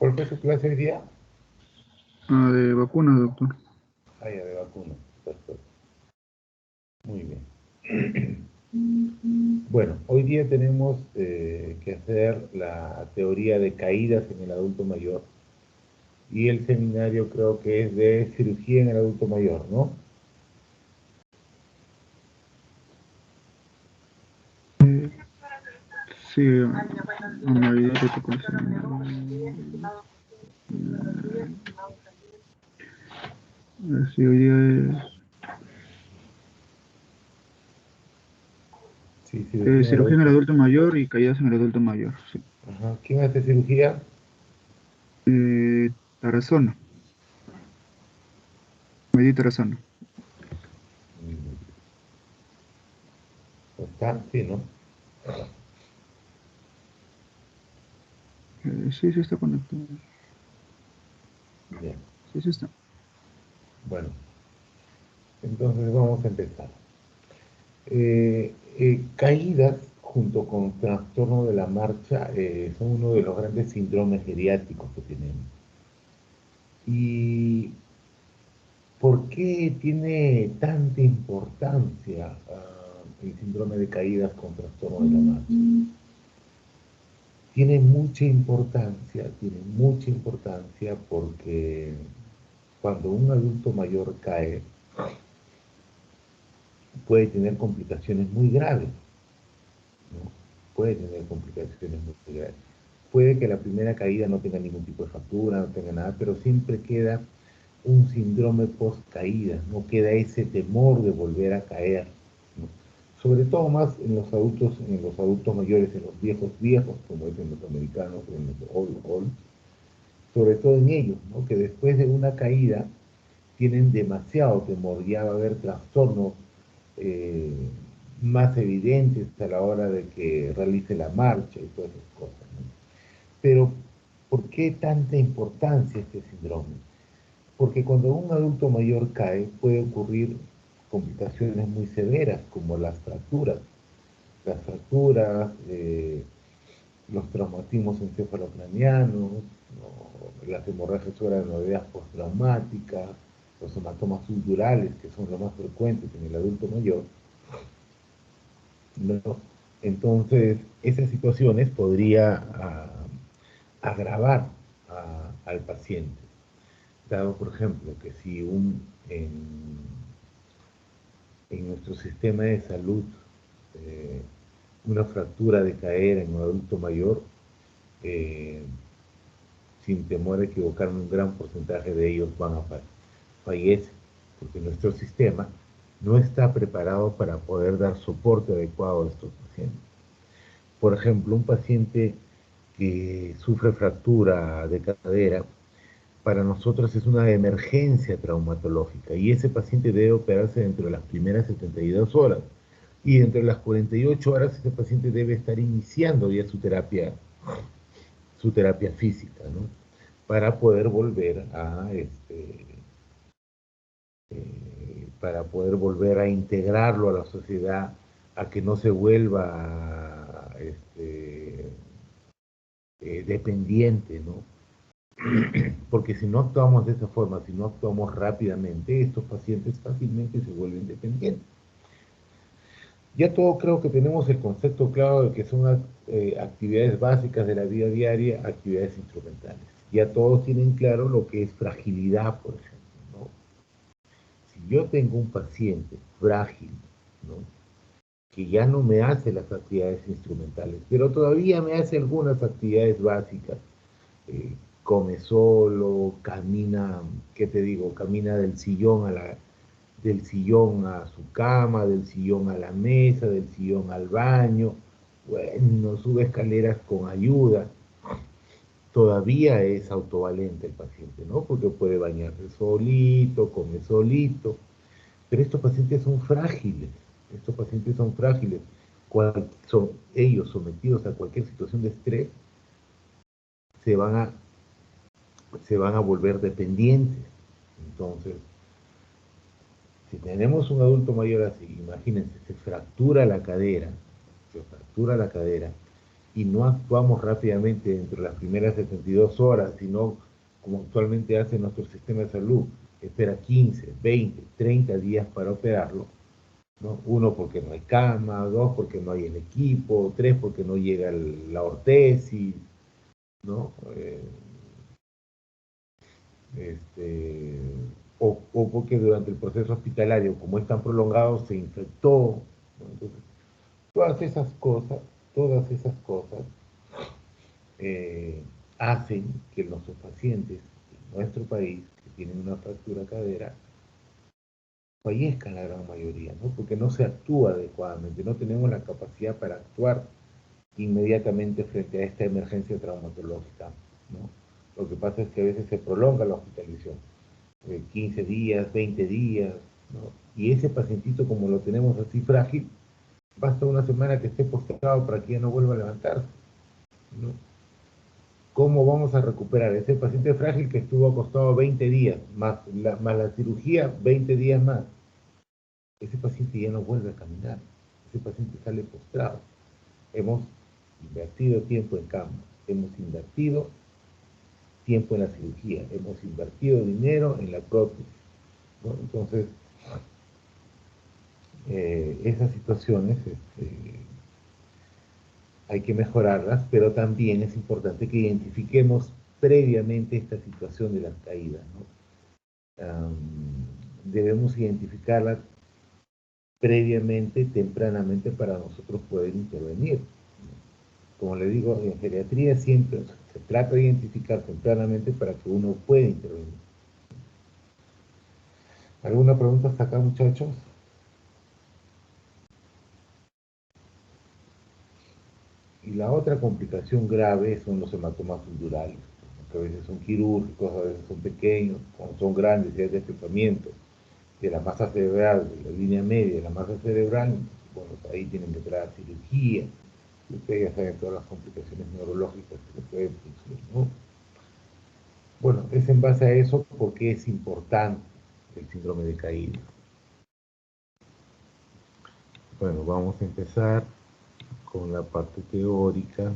¿Cuál fue su clase hoy día? De vacunas, doctor. Ah, ya, de vacunas. Perfecto. Muy bien. Bueno, hoy día tenemos que hacer la teoría de caídas en el adulto mayor y el seminario creo que es de cirugía en el adulto mayor, ¿no? Sí, amarillito, sí, hoy día Sí, es cirugía en el cirugía en el adulto. adulto mayor y caídas en el adulto mayor, sí. Ajá. ¿Quién hace cirugía? Tarazona, Medí Tarazona. Está, sí, ¿no? Sí, sí está conectado. Bien. Sí, sí está. Bueno, entonces vamos a empezar. Caídas junto con trastorno de la marcha son uno de los grandes síndromes geriátricos que tenemos. ¿Y por qué tiene tanta importancia el síndrome de caídas con trastorno de la marcha? Tiene mucha importancia porque cuando un adulto mayor cae puede tener complicaciones muy graves, ¿no? Puede tener complicaciones muy graves. Puede que la primera caída no tenga ningún tipo de fractura, no tenga nada, pero siempre queda un síndrome post-caída, no queda ese temor de volver a caer, ¿no? Sobre todo más en los adultos mayores, en los viejos viejos, como dicen los americanos, en los old, sobre todo en ellos, ¿no? Que después de una caída tienen demasiado temor, ya va a haber trastornos eh, más evidentes a la hora de que realice la marcha y todas esas cosas, ¿no? Pero, ¿por qué tanta importancia este síndrome? Porque cuando un adulto mayor cae puede ocurrir complicaciones muy severas como las fracturas, los traumatismos encefalocranianos, ¿no? Las hemorragias subaracnoideas postraumáticas, los hematomas subdurales, que son los más frecuentes en el adulto mayor, ¿no? Entonces, esas situaciones podría agravar al paciente. Dado, por ejemplo, que si en nuestro sistema de salud eh, una fractura de cadera en un adulto mayor, eh, sin temor a equivocarme, un gran porcentaje de ellos van a fallecer, porque nuestro sistema no está preparado para poder dar soporte adecuado a estos pacientes. Por ejemplo, un paciente que sufre fractura de cadera, para nosotros es una emergencia traumatológica y ese paciente debe operarse dentro de las primeras 72 horas. Y dentro de las 48 horas ese paciente debe estar iniciando ya su terapia física, ¿no? Para poder volver para poder volver a integrarlo a la sociedad, a que no se vuelva dependiente, ¿no? Porque si no actuamos de esa forma, si no actuamos rápidamente, estos pacientes fácilmente se vuelven dependientes. Ya todo creo que tenemos el concepto claro de que son actividades básicas de la vida diaria, actividades instrumentales. Ya todos tienen claro lo que es fragilidad, por ejemplo, ¿no? Si yo tengo un paciente frágil, ¿no? Que ya no me hace las actividades instrumentales, pero todavía me hace algunas actividades básicas, come solo, camina, ¿qué te digo? Camina del sillón a su cama, del sillón a la mesa, del sillón al baño, bueno, sube escaleras con ayuda. Todavía es autovalente el paciente, ¿no? Porque puede bañarse solito, come solito, pero estos pacientes son frágiles. Son ellos sometidos a cualquier situación de estrés, se van a, se van a volver dependientes. Entonces, si tenemos un adulto mayor así, imagínense, se fractura la cadera, y no actuamos rápidamente dentro de las primeras 72 horas, sino como actualmente hace nuestro sistema de salud, espera 15, 20, 30 días para operarlo, ¿no? Uno, porque no hay cama; dos, porque no hay el equipo; tres, porque no llega la ortesis, ¿no? Este, o porque durante el proceso hospitalario, como es tan prolongado, se infectó, ¿no? Entonces, todas esas cosas, todas esas cosas eh, hacen que nuestros pacientes en nuestro país que tienen una fractura cadera fallezcan la gran mayoría, ¿no? Porque no se actúa adecuadamente, no tenemos la capacidad para actuar inmediatamente frente a esta emergencia traumatológica, ¿no? Lo que pasa es que a veces se prolonga la hospitalización, 15 días, 20 días, ¿no? Y ese pacientito, como lo tenemos así frágil, basta una semana que esté postrado para que ya no vuelva a levantarse, ¿no? ¿Cómo vamos a recuperar ese paciente frágil que estuvo acostado 20 días, más la cirugía, 20 días más? Ese paciente ya no vuelve a caminar, ese paciente sale postrado. Hemos invertido tiempo en cama, hemos invertido tiempo en la cirugía, hemos invertido dinero en la prótesis, ¿no? Entonces, esas situaciones hay que mejorarlas, pero también es importante que identifiquemos previamente esta situación de las caídas, ¿no? Debemos identificarlas previamente, tempranamente, para nosotros poder intervenir. Como le digo, en geriatría siempre se trata de identificar tempranamente para que uno pueda intervenir. ¿Alguna pregunta hasta acá, muchachos? Y la otra complicación grave son los hematomas subdurales, que a veces son quirúrgicos, a veces son pequeños, cuando son grandes, y hay desplegamiento de la masa cerebral, de la línea media de la masa cerebral, bueno, ahí tienen que traer cirugía. Ustedes ya saben todas las complicaciones neurológicas que se pueden producir, ¿no? Bueno, es en base a eso porque es importante el síndrome de caída. Bueno, vamos a empezar con la parte teórica.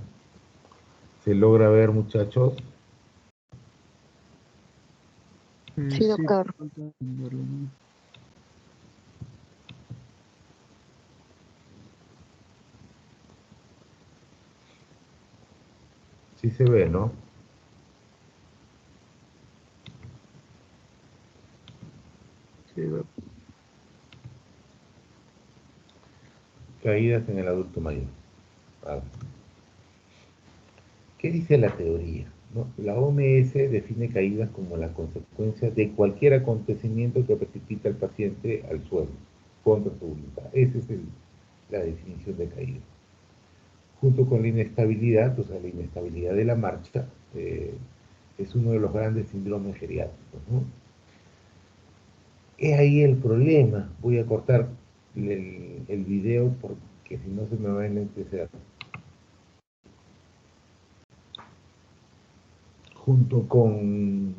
¿Se logra ver, muchachos? Sí, Sí, doctor. falta entenderlo, ¿no? Sí se ve, ¿no? Sí, Caídas en el adulto mayor. Vale. ¿Qué dice la teoría? ¿No? La OMS define caídas como la consecuencia de cualquier acontecimiento que precipita al paciente al suelo, contra su voluntad. Esa es la definición de caída. Junto con la inestabilidad, o sea, la inestabilidad de la marcha, es uno de los grandes síndromes geriátricos, ¿no? Es ahí el problema. Voy a cortar el video porque si no se me va a enlentecer. Junto con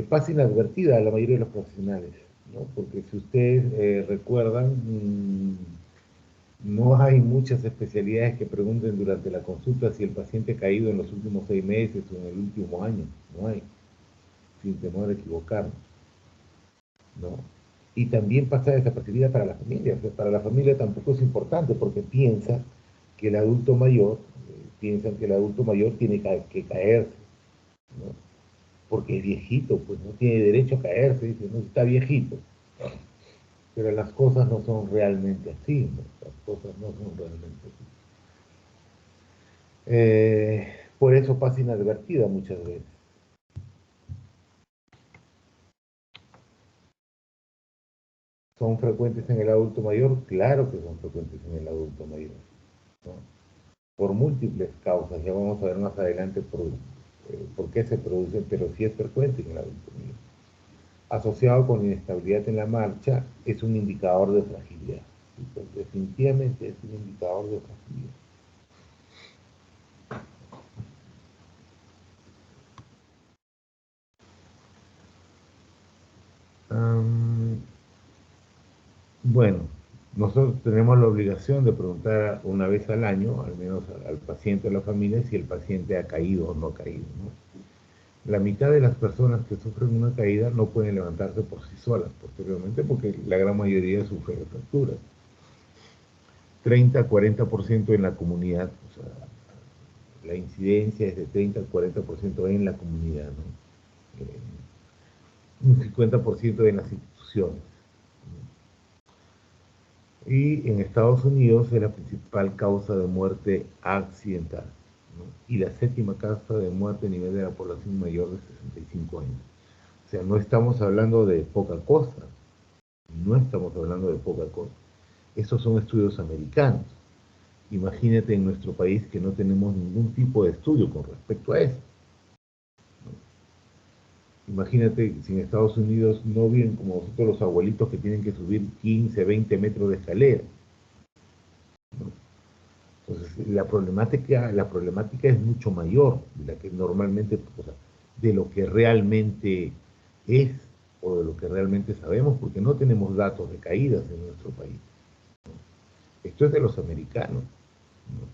pasa inadvertida a la mayoría de los profesionales, ¿no? Porque si ustedes recuerdan, no hay muchas especialidades que pregunten durante la consulta si el paciente ha caído en los últimos 6 meses o en el último año. No hay, sin temor a equivocarnos, ¿no? Y también pasa desapercibida para la familia. O sea, para la familia tampoco es importante porque piensan que el adulto mayor, tiene que caerse, ¿no? Porque es viejito, pues no tiene derecho a caerse, dice, no, está viejito. Pero las cosas no son realmente así, ¿no? Las cosas no son realmente así. Por eso pasa inadvertida muchas veces. ¿Son frecuentes en el adulto mayor? Claro que son frecuentes en el adulto mayor, ¿no? Por múltiples causas, ya vamos a ver más adelante por qué se producen, pero sí es frecuente en el adulto mayor. Asociado con inestabilidad en la marcha, es un indicador de fragilidad. Entonces, definitivamente es un indicador de fragilidad. Bueno, Nosotros tenemos la obligación de preguntar una vez al año, al menos al paciente o a la familia, si el paciente ha caído o no ha caído, ¿no? La mitad de las personas que sufren una caída no pueden levantarse por sí solas posteriormente porque la gran mayoría sufre de fracturas. 30-40% en la comunidad, o sea, la incidencia es de 30-40% en la comunidad, ¿no? Un 50% en las instituciones. Y en Estados Unidos es la principal causa de muerte accidental, ¿no? Y la séptima causa de muerte a nivel de la población mayor de 65 años. O sea, no estamos hablando de poca cosa, no estamos hablando de poca cosa. Estos son estudios americanos. Imagínate en nuestro país que no tenemos ningún tipo de estudio con respecto a eso. Imagínate si en Estados Unidos no viven como nosotros los abuelitos que tienen que subir 15, 20 metros de escalera, ¿no? Entonces, la problemática es mucho mayor de la que normalmente, o sea, de lo que realmente es o de lo que realmente sabemos, porque no tenemos datos de caídas en nuestro país. Esto es de los americanos, ¿no?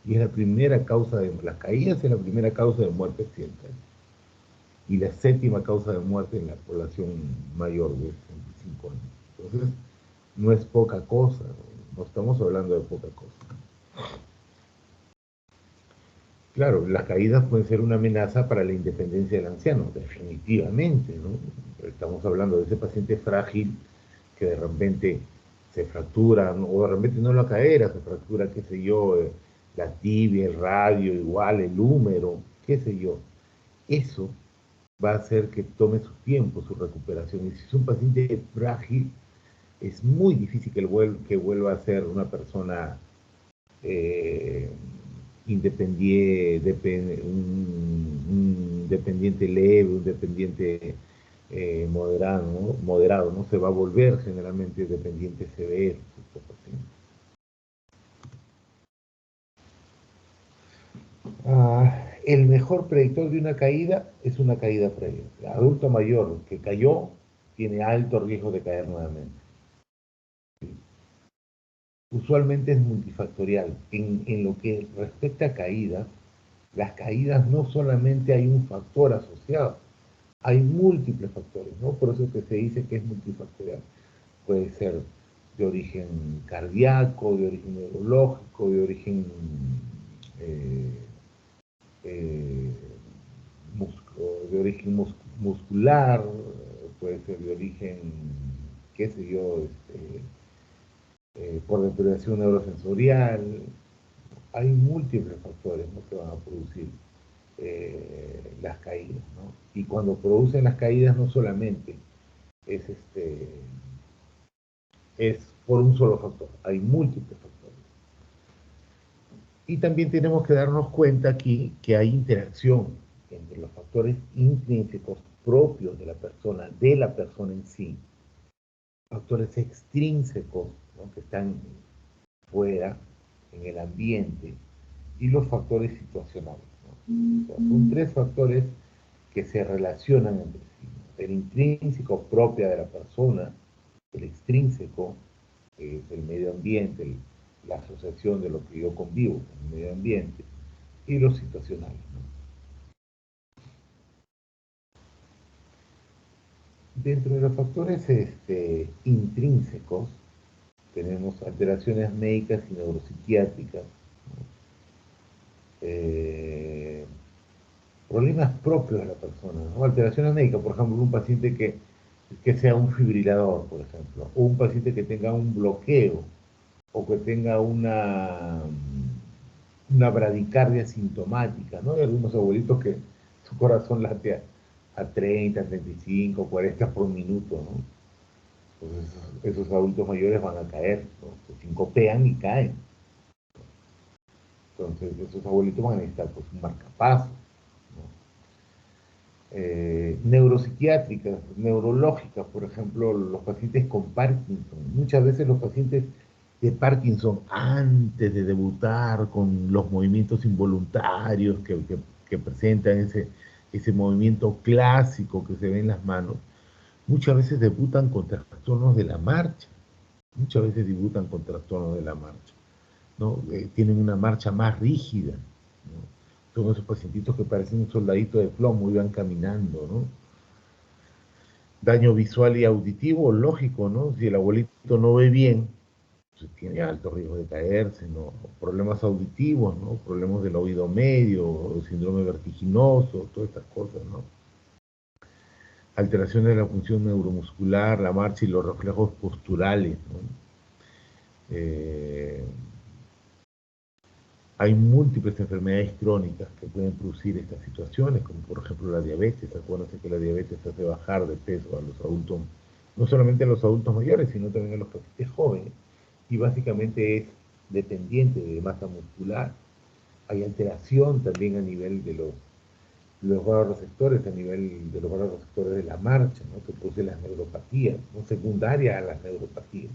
Y es la primera causa de las caídas, es la primera causa de muerte accidental. Y la séptima causa de muerte en la población mayor de 65 años. Entonces, no es poca cosa, no estamos hablando de poca cosa. Claro, las caídas pueden ser una amenaza para la independencia del anciano, definitivamente, ¿no? Estamos hablando de ese paciente frágil que de repente se fractura, ¿no? O de repente no la cadera, se fractura, qué sé yo, la tibia, el radio, igual, el húmero, qué sé yo. Eso va a hacer que tome su tiempo, su recuperación. Y si es un paciente frágil, es muy difícil que vuelva a ser una persona eh, un dependiente leve, un dependiente moderado, ¿no? Se va a volver generalmente dependiente severo. El mejor predictor de una caída es una caída previa. El adulto mayor que cayó tiene alto riesgo de caer nuevamente. Usualmente es multifactorial. En lo que respecta a caídas, las caídas no solamente hay un factor asociado, hay múltiples factores, ¿no? Por eso que se dice que es multifactorial. Puede ser de origen cardíaco, de origen neurológico, de origen eh, eh, muscular, puede ser de origen, qué sé yo, por deterioración neurosensorial. Hay múltiples factores, ¿no?, que van a producir las caídas, ¿no? Y cuando producen las caídas no solamente es, es por un solo factor, hay múltiples factores. Y también tenemos que darnos cuenta aquí que hay interacción entre los factores intrínsecos propios de la persona en sí, factores extrínsecos, ¿no?, que están fuera, en el ambiente, y los factores situacionales, ¿no? O sea, son tres factores que se relacionan entre sí, ¿no? El intrínseco propio de la persona, el extrínseco, que es el medio ambiente, la asociación de lo que yo convivo con el medio ambiente, y los situacionales, ¿no? Dentro de los factores intrínsecos tenemos alteraciones médicas y neuropsiquiátricas, ¿no? Problemas propios de la persona, ¿no? Alteraciones médicas, por ejemplo, un paciente que sea un fibrilador, por ejemplo, o un paciente que tenga un bloqueo, o que tenga una bradicardia sintomática, ¿no? Hay algunos abuelitos que su corazón late a 30, 35, 40 por minuto, ¿no? Entonces esos adultos mayores van a caer, ¿no? Se sincopean y caen. Entonces esos abuelitos van a necesitar, pues, un marcapaso, ¿no? Neuropsiquiátricas, neurológicas, por ejemplo, los pacientes con Parkinson. Muchas veces los pacientes de Parkinson, antes de debutar con los movimientos involuntarios que presentan ese movimiento clásico que se ve en las manos, muchas veces debutan con trastornos de la marcha, Muchas veces debutan con trastorno de la marcha, ¿no? Tienen una marcha más rígida, ¿no? Son esos pacientitos que parecen un soldadito de plomo y van caminando, ¿no? Daño visual y auditivo, lógico, ¿no? Si el abuelito no ve bien, pues tiene alto riesgo de caerse, ¿no? Problemas auditivos, ¿no? Problemas del oído medio, síndrome vertiginoso, todas estas cosas, ¿no? Alteraciones de la función neuromuscular, la marcha y los reflejos posturales, ¿no? Eh, Hay múltiples enfermedades crónicas que pueden producir estas situaciones, como por ejemplo la diabetes. Acuérdense que la diabetes hace bajar de peso a los adultos, no solamente a los adultos mayores, sino también a los pacientes jóvenes. Y básicamente es dependiente de masa muscular. Hay alteración también a nivel de los vasoreceptores, a nivel de los vasoreceptores de la marcha, ¿no? Que produce las neuropatías, ¿no? Secundaria a las neuropatías.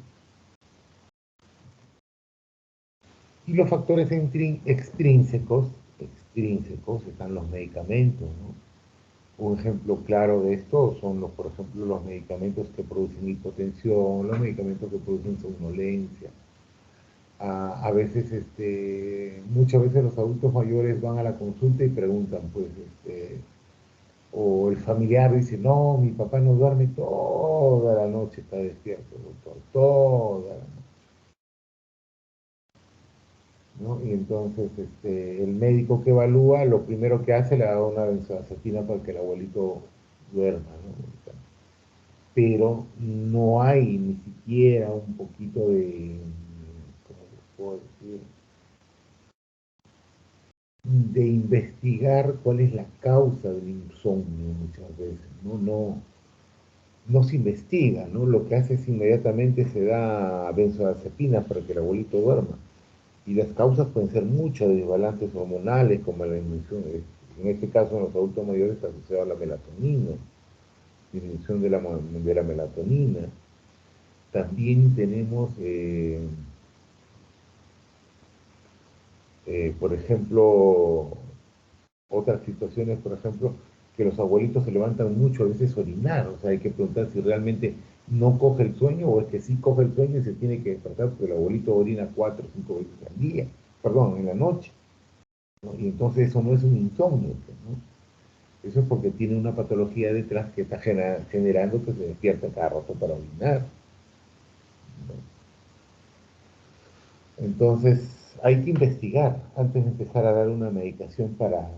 Y los factores extrínsecos están los medicamentos, ¿no? Un ejemplo claro de esto son, por ejemplo, los medicamentos que producen hipotensión, los medicamentos que producen somnolencia. A veces, muchas veces los adultos mayores van a la consulta y preguntan, pues, o el familiar dice, no, mi papá no duerme toda la noche, está despierto, doctor, toda la noche. ¿No? Y entonces el médico que evalúa, lo primero que hace, le da una benzodiazepina para que el abuelito duerma, ¿no? Pero no hay ni siquiera un poquito de, ¿cómo les puedo decir? De investigar cuál es la causa del insomnio muchas veces, ¿no? No se investiga, ¿no? Lo que hace es inmediatamente se da benzodiazepinas para que el abuelito duerma. Y las causas pueden ser muchos desbalances hormonales, como la disminución, en este caso en los adultos mayores está asociado a la melatonina, disminución de la melatonina. También tenemos, por ejemplo, otras situaciones, por ejemplo, que los abuelitos se levantan mucho a veces a orinar, o sea, hay que preguntar si realmente no coge el sueño o es que sí coge el sueño y se tiene que despertar porque el abuelito orina 4 o 5 veces al día, perdón, en la noche, ¿no? Y entonces eso no es un insomnio, ¿no? Eso es porque tiene una patología detrás que está generando que se despierta cada rato para orinar, ¿no? Entonces hay que investigar antes de empezar a dar una medicación para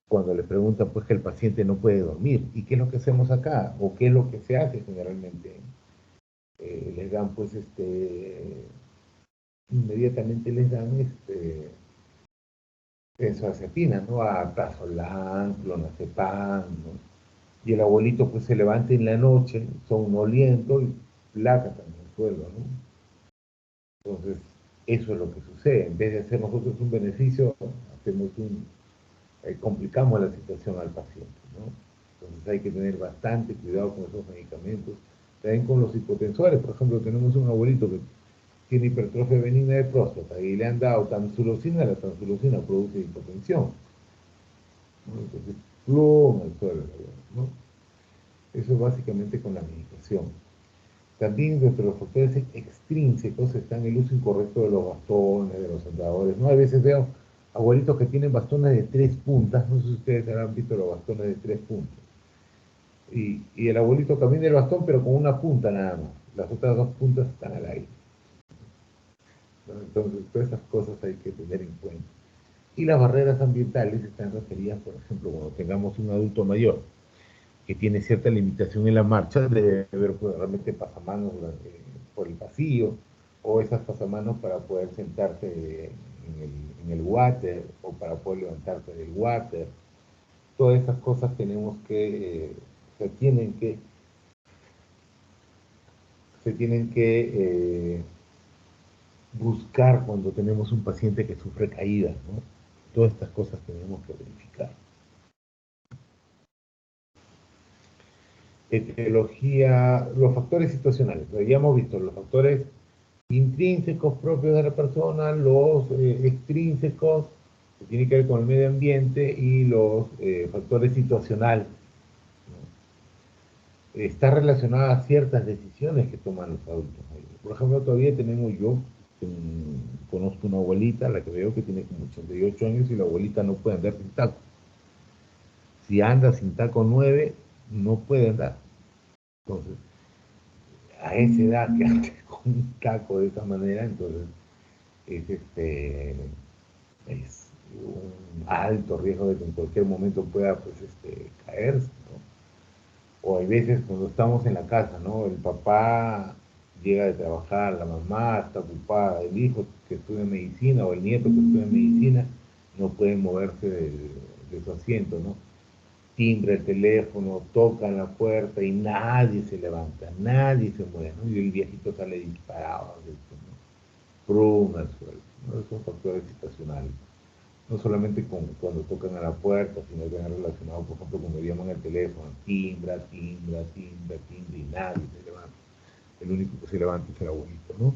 cuando le preguntan pues que el paciente no puede dormir. ¿Y qué es lo que hacemos acá? ¿O qué es lo que se hace generalmente? Les dan pues inmediatamente les dan benzodiazepina, ¿no? Alprazolam, clonazepam, ¿no? Y el abuelito pues se levanta en la noche, somnoliento y placa también el suelo, ¿no? Entonces, eso es lo que sucede. En vez de hacer nosotros un beneficio, complicamos la situación al paciente, ¿no? Entonces hay que tener bastante cuidado con esos medicamentos. También con los hipotensores, por ejemplo, tenemos un abuelito que tiene hipertrofia benigna de próstata y le han dado tamsulosina, la tamsulosina produce hipotensión, ¿no? Entonces, plum al suelo, ¿no? Eso es básicamente con la medicación. También dentro de los factores extrínsecos están el uso incorrecto de los bastones, de los andadores, ¿no? A veces veo abuelitos que tienen bastones de 3 puntas, no sé si ustedes habrán visto los bastones de 3 puntas. Y el abuelito camina el bastón, pero con una punta nada más. Las otras 2 puntas están al aire, ¿no? Entonces, todas esas cosas hay que tener en cuenta. Y las barreras ambientales están referidas, por ejemplo, cuando tengamos un adulto mayor que tiene cierta limitación en la marcha, debe haber pues, realmente pasamanos por el pasillo, o esas pasamanos para poder sentarse en el water, o para poder levantarse del water. Todas esas cosas tenemos que, se tienen que, se tienen que buscar cuando tenemos un paciente que sufre caídas, ¿no? Todas estas cosas tenemos que verificar. Etiología, los factores situacionales. Ya hemos visto los factores intrínsecos propios de la persona, los extrínsecos, que tienen que ver con el medio ambiente, y los factores situacionales, ¿no? está relacionada a ciertas decisiones que toman los adultos mayores. Por ejemplo, todavía tenemos yo, conozco una abuelita, la que veo que tiene como 88 años y la abuelita no puede andar sin taco. Si anda sin taco 9, no puede andar. Entonces, a esa edad que ande con un taco de esa manera, entonces es un alto riesgo de que en cualquier momento pueda pues, caerse, ¿no? O hay veces cuando estamos en la casa, ¿no? El papá llega de trabajar, la mamá está ocupada, el hijo que estudia medicina o el nieto que estudia medicina no puede moverse de su asiento, ¿no? Timbra el teléfono, tocan la puerta y nadie se levanta, nadie se mueve, ¿no? Y el viejito sale disparado, ¿no? Prum al suelo, ¿no? Son factores situacionales. No solamente cuando tocan a la puerta, sino que relacionado, por ejemplo, cuando llaman al teléfono, timbra, timbra, timbra, timbra, y nadie se levanta. El único que se levanta es el abuelito, ¿no?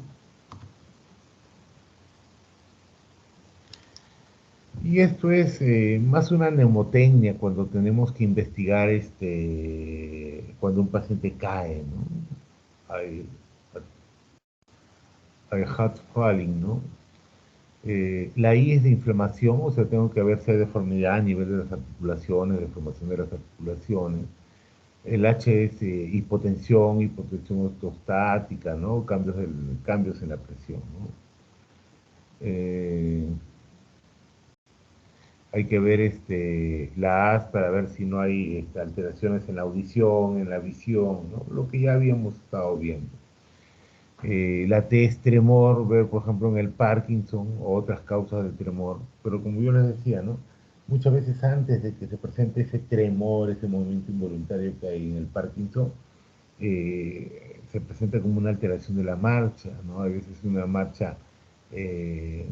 Y esto es más una mnemotecnia cuando tenemos que investigar cuando un paciente cae, ¿no? Hay hot falling, ¿no? La I es de inflamación, o sea, tengo que ver si hay deformidad a nivel de las articulaciones, deformación de las articulaciones. El H es hipotensión, hipotensión ortostática, ¿no? Cambios en la presión, ¿no? Eh, Hay que ver la AS para ver si no hay alteraciones en la audición, en la visión, ¿no? Lo que ya habíamos estado viendo. La T es tremor, ver por ejemplo en el Parkinson o otras causas del tremor. Pero como yo les decía, ¿no? Muchas veces antes de que se presente ese tremor, ese movimiento involuntario que hay en el Parkinson, se presenta como una alteración de la marcha, ¿no? A veces una marcha eh,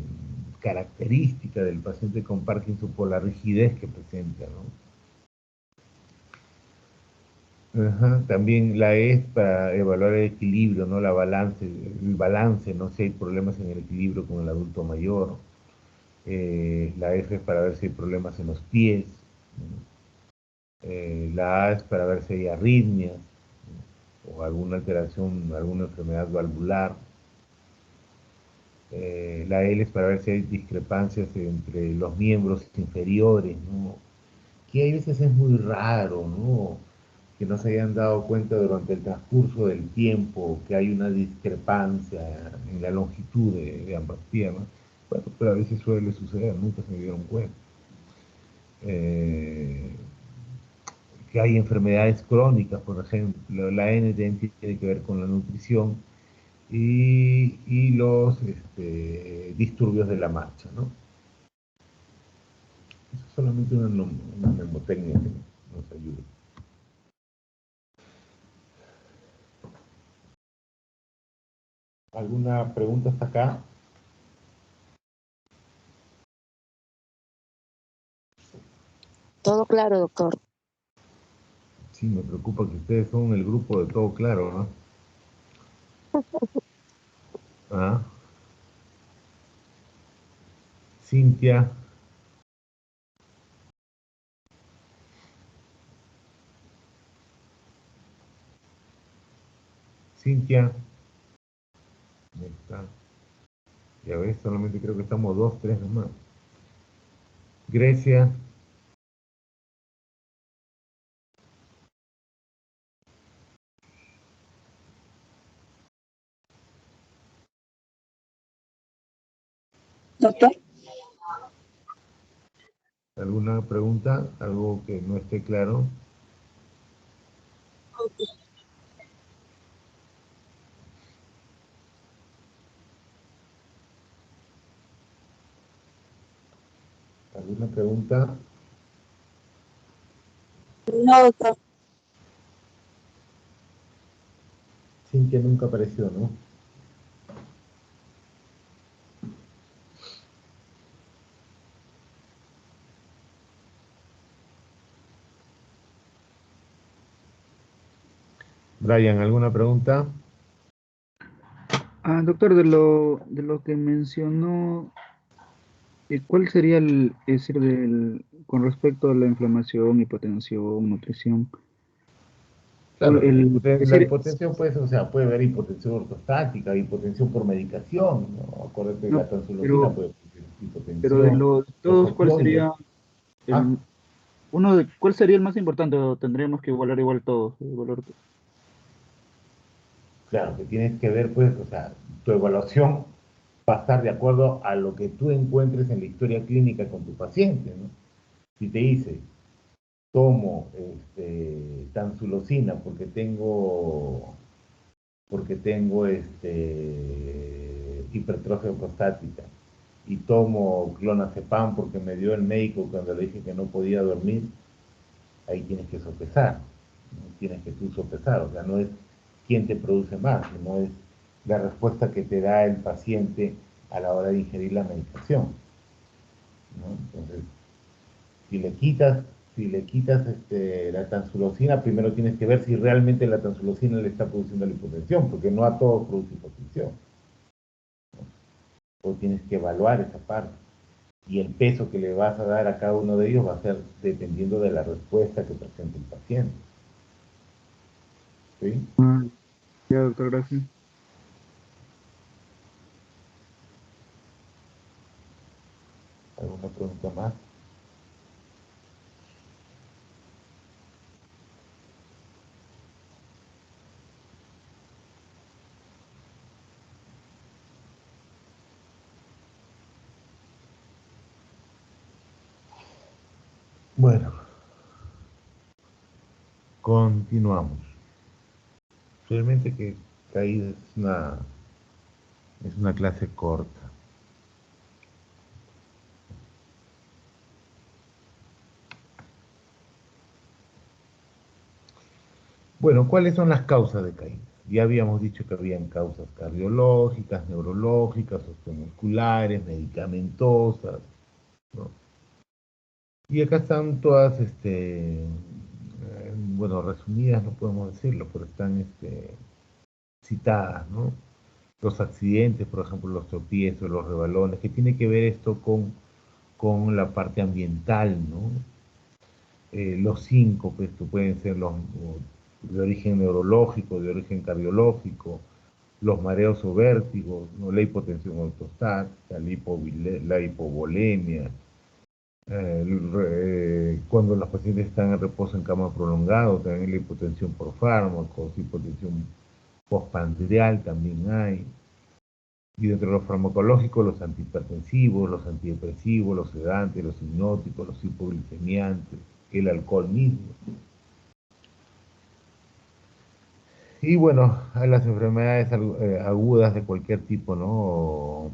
característica del paciente con Parkinson por la rigidez que presenta, ¿no? Ajá. También la E es para evaluar el equilibrio, ¿no? El balance, ¿no? Si hay problemas en el equilibrio con el adulto mayor. La F es para ver si hay problemas en los pies. La A es para ver si hay arritmias, ¿no? O alguna alteración, alguna enfermedad valvular. La L es para ver si hay discrepancias entre los miembros inferiores, ¿no? Que hay veces es muy raro, ¿no? Que no se hayan dado cuenta durante el transcurso del tiempo que hay una discrepancia en la longitud de ambas piernas. Bueno, pero a veces suele suceder, nunca se me dieron cuenta. Eh, que hay enfermedades crónicas, por ejemplo, la N tiene que ver con la nutrición y los disturbios de la marcha, ¿no? Eso es solamente una mnemotecnia que nos ayuda. ¿Alguna pregunta hasta acá? Todo claro, doctor. Sí, me preocupa que ustedes son el grupo de todo claro, ¿no? Ah, Cintia, Cintia, ahí está. Ya ves, solamente creo que estamos dos, tres nomás. Grecia, Doctor. ¿alguna pregunta? ¿Algo que no esté claro? ¿Alguna pregunta? No, doctor. Cintia nunca apareció, ¿no? Brian, ¿alguna pregunta? Doctor, de lo que mencionó, ¿cuál sería es decir, con respecto a la inflamación, hipotensión, nutrición? Claro, Es la decir, hipotensión puede, o sea, puede haber hipotensión ortostática, hipotensión por medicación, ¿no? Acuérdate, no, la tansulosina pero, puede producir pero de hipotensión, los los todos, ¿cuál opioides. sería Ah, el, cuál sería el más importante? ¿O tendríamos que evaluar igual todos? claro, que tienes que ver, pues, o sea, tu evaluación va a estar de acuerdo a lo que tú encuentres en la historia clínica con tu paciente, ¿no? Si te dice, tomo tansulosina porque tengo hipertrofia prostática y tomo clonazepam porque me dio el médico cuando le dije que no podía dormir, ahí tienes que sopesar, ¿no? Tienes que tú sopesar, o sea, no es quién te produce más, sino es la respuesta que te da el paciente a la hora de ingerir la medicación, ¿no? Entonces, si le quitas, la tansulosina, primero tienes que ver si realmente la tansulosina le está produciendo la hipotensión, porque no a todos produce hipotensión. O tienes que evaluar esa parte. Y el peso que le vas a dar a cada uno de ellos va a ser dependiendo de la respuesta que presente el paciente. ¿Sí? Ah, ya, doctor, gracias. ¿Alguna pregunta más? Bueno, continuamos. Realmente que caída es una clase corta. Bueno, ¿cuáles son las causas de caída? Ya habíamos dicho que habían causas cardiológicas, neurológicas, osteomusculares, medicamentosas, ¿no? Y acá están todas, bueno, resumidas no podemos decirlo, pero están citadas, ¿no? Los accidentes, por ejemplo, los tropiezos, los rebalones, que tiene que ver esto con la parte ambiental, ¿no? Los síncopes, que pueden ser los de origen neurológico, de origen cardiológico, los mareos o vértigos, ¿no? La hipotensión ortostática, la hipovolemia, cuando los pacientes están en reposo en cama prolongado, también la hipotensión por fármacos, hipotensión postprandial también hay. Y dentro de los farmacológicos, los antihipertensivos, los antidepresivos, los sedantes, los hipnóticos, los hipoglicemiantes, el alcohol mismo. Y bueno, a las enfermedades agudas de cualquier tipo, ¿no?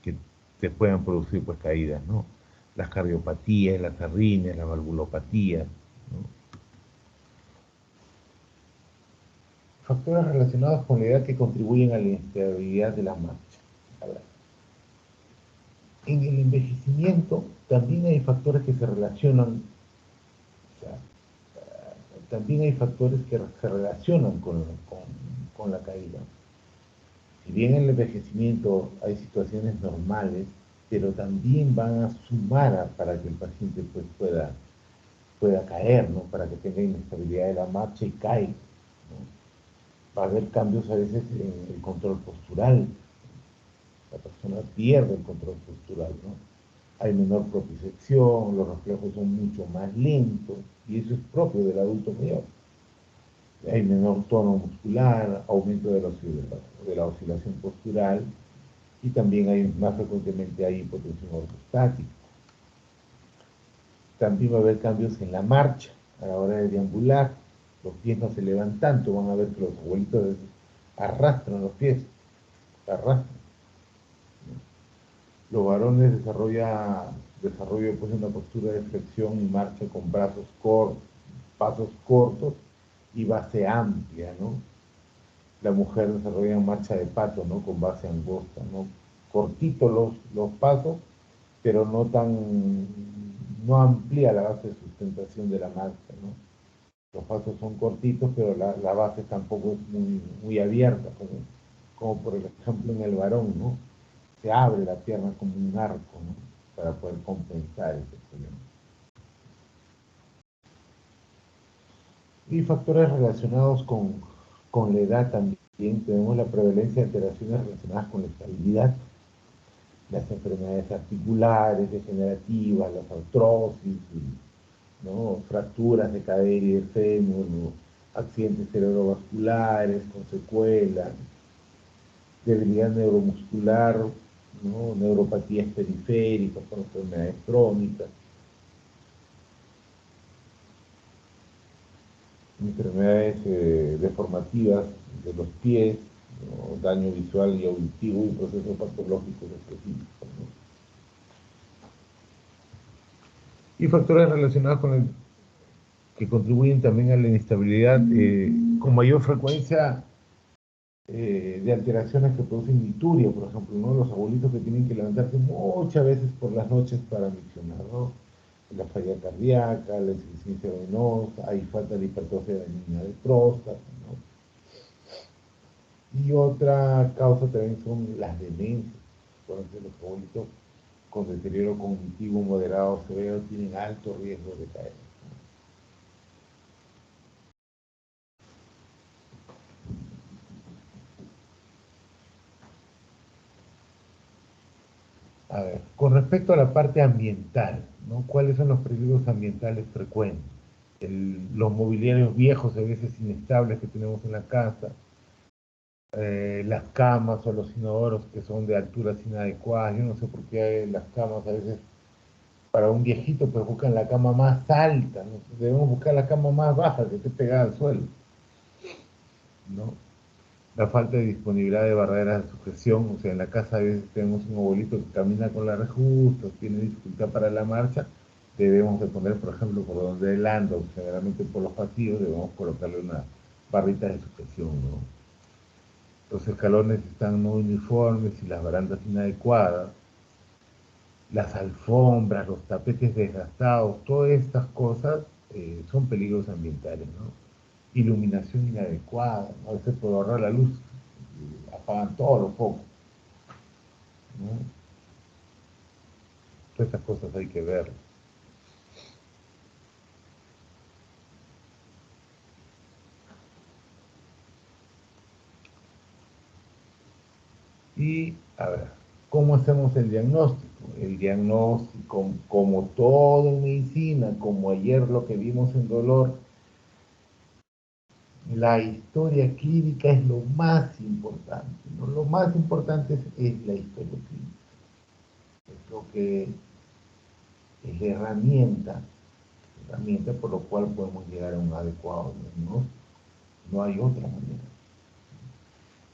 Que te puedan producir pues caídas, ¿no? Las cardiopatías, las arritmias, las valvulopatías, ¿no? Factores relacionados con la edad que contribuyen a la inestabilidad de la marcha. A ver, en el envejecimiento también hay factores que se relacionan, o sea, también hay factores que se relacionan con la caída. Si bien en el envejecimiento hay situaciones normales, pero también van a sumar para que el paciente pues, pueda caer, ¿no? Para que tenga inestabilidad de la marcha y caiga, ¿no? Va a haber cambios a veces en el control postural. La persona pierde el control postural, ¿no? Hay menor propiocepción, los reflejos son mucho más lentos, y eso es propio del adulto mayor. Hay menor tono muscular, aumento de la oscilación postural, y también más frecuentemente hay hipotensión ortostática. También va a haber cambios en la marcha a la hora de deambular. Los pies no se elevan tanto, van a ver que los abuelitos arrastran los pies, arrastran. Los varones desarrollan pues una postura de flexión y marcha con pasos cortos y base amplia, ¿no? La mujer desarrolla marcha de pato, ¿no? Con base angosta, ¿no? Cortitos los pasos, pero no amplía la base de sustentación de la marcha, ¿no? Los pasos son cortitos, pero la base tampoco es muy abierta, como por ejemplo en el varón, ¿no? Se abre la pierna como un arco, ¿no? Para poder compensar ese problema. Y factores relacionados con la edad también. Tenemos la prevalencia de alteraciones relacionadas con la estabilidad, las enfermedades articulares, degenerativas, las artrosis, ¿no? Fracturas de cadera y de fémur, ¿no? Accidentes cerebrovasculares con secuelas, debilidad neuromuscular, ¿no? Neuropatías periféricas con enfermedades crónicas, enfermedades deformativas de los pies, ¿no? Daño visual y auditivo y procesos patológicos específicos, ¿no? Y factores relacionados con que contribuyen también a la inestabilidad con mayor frecuencia de alteraciones que producen icturia, por ejemplo, ¿no? Los abuelitos que tienen que levantarse muchas veces por las noches para miccionar, ¿no? La falla cardíaca, la insuficiencia venosa, hay falta de hipertrofia benigna de próstata, ¿no? Y otra causa también son las demencias. Por ejemplo, los abuelitos con deterioro cognitivo moderado o severo tienen alto riesgo de caer. A ver, con respecto a la parte ambiental, ¿no? ¿Cuáles son los peligros ambientales frecuentes? Los mobiliarios viejos, a veces inestables que tenemos en la casa, las camas o los inodoros que son de alturas inadecuadas. Yo no sé por qué las camas a veces para un viejito pues buscan la cama más alta, ¿no? Debemos buscar la cama más baja que esté pegada al suelo, ¿no? La falta de disponibilidad de barreras de sujeción, o sea, en la casa a veces tenemos un abuelito que camina con la red justa, tiene dificultad para la marcha, debemos de poner, por ejemplo, por donde él anda, generalmente por los pasillos, debemos colocarle una barrita de sujeción, ¿no? Los escalones están no uniformes y las barandas inadecuadas, las alfombras, los tapetes desgastados, todas estas cosas son peligros ambientales, ¿no? Iluminación inadecuada, ¿no? A veces por ahorrar la luz, apagan todos los focos, ¿no? Todas estas cosas hay que ver. Y, a ver, ¿cómo hacemos el diagnóstico? El diagnóstico, como todo en medicina, como ayer lo que vimos en dolor, la historia clínica es lo más importante, ¿no? Lo más importante es la historia clínica. Es lo que es la herramienta por lo cual podemos llegar a un adecuado diagnóstico. No hay otra manera.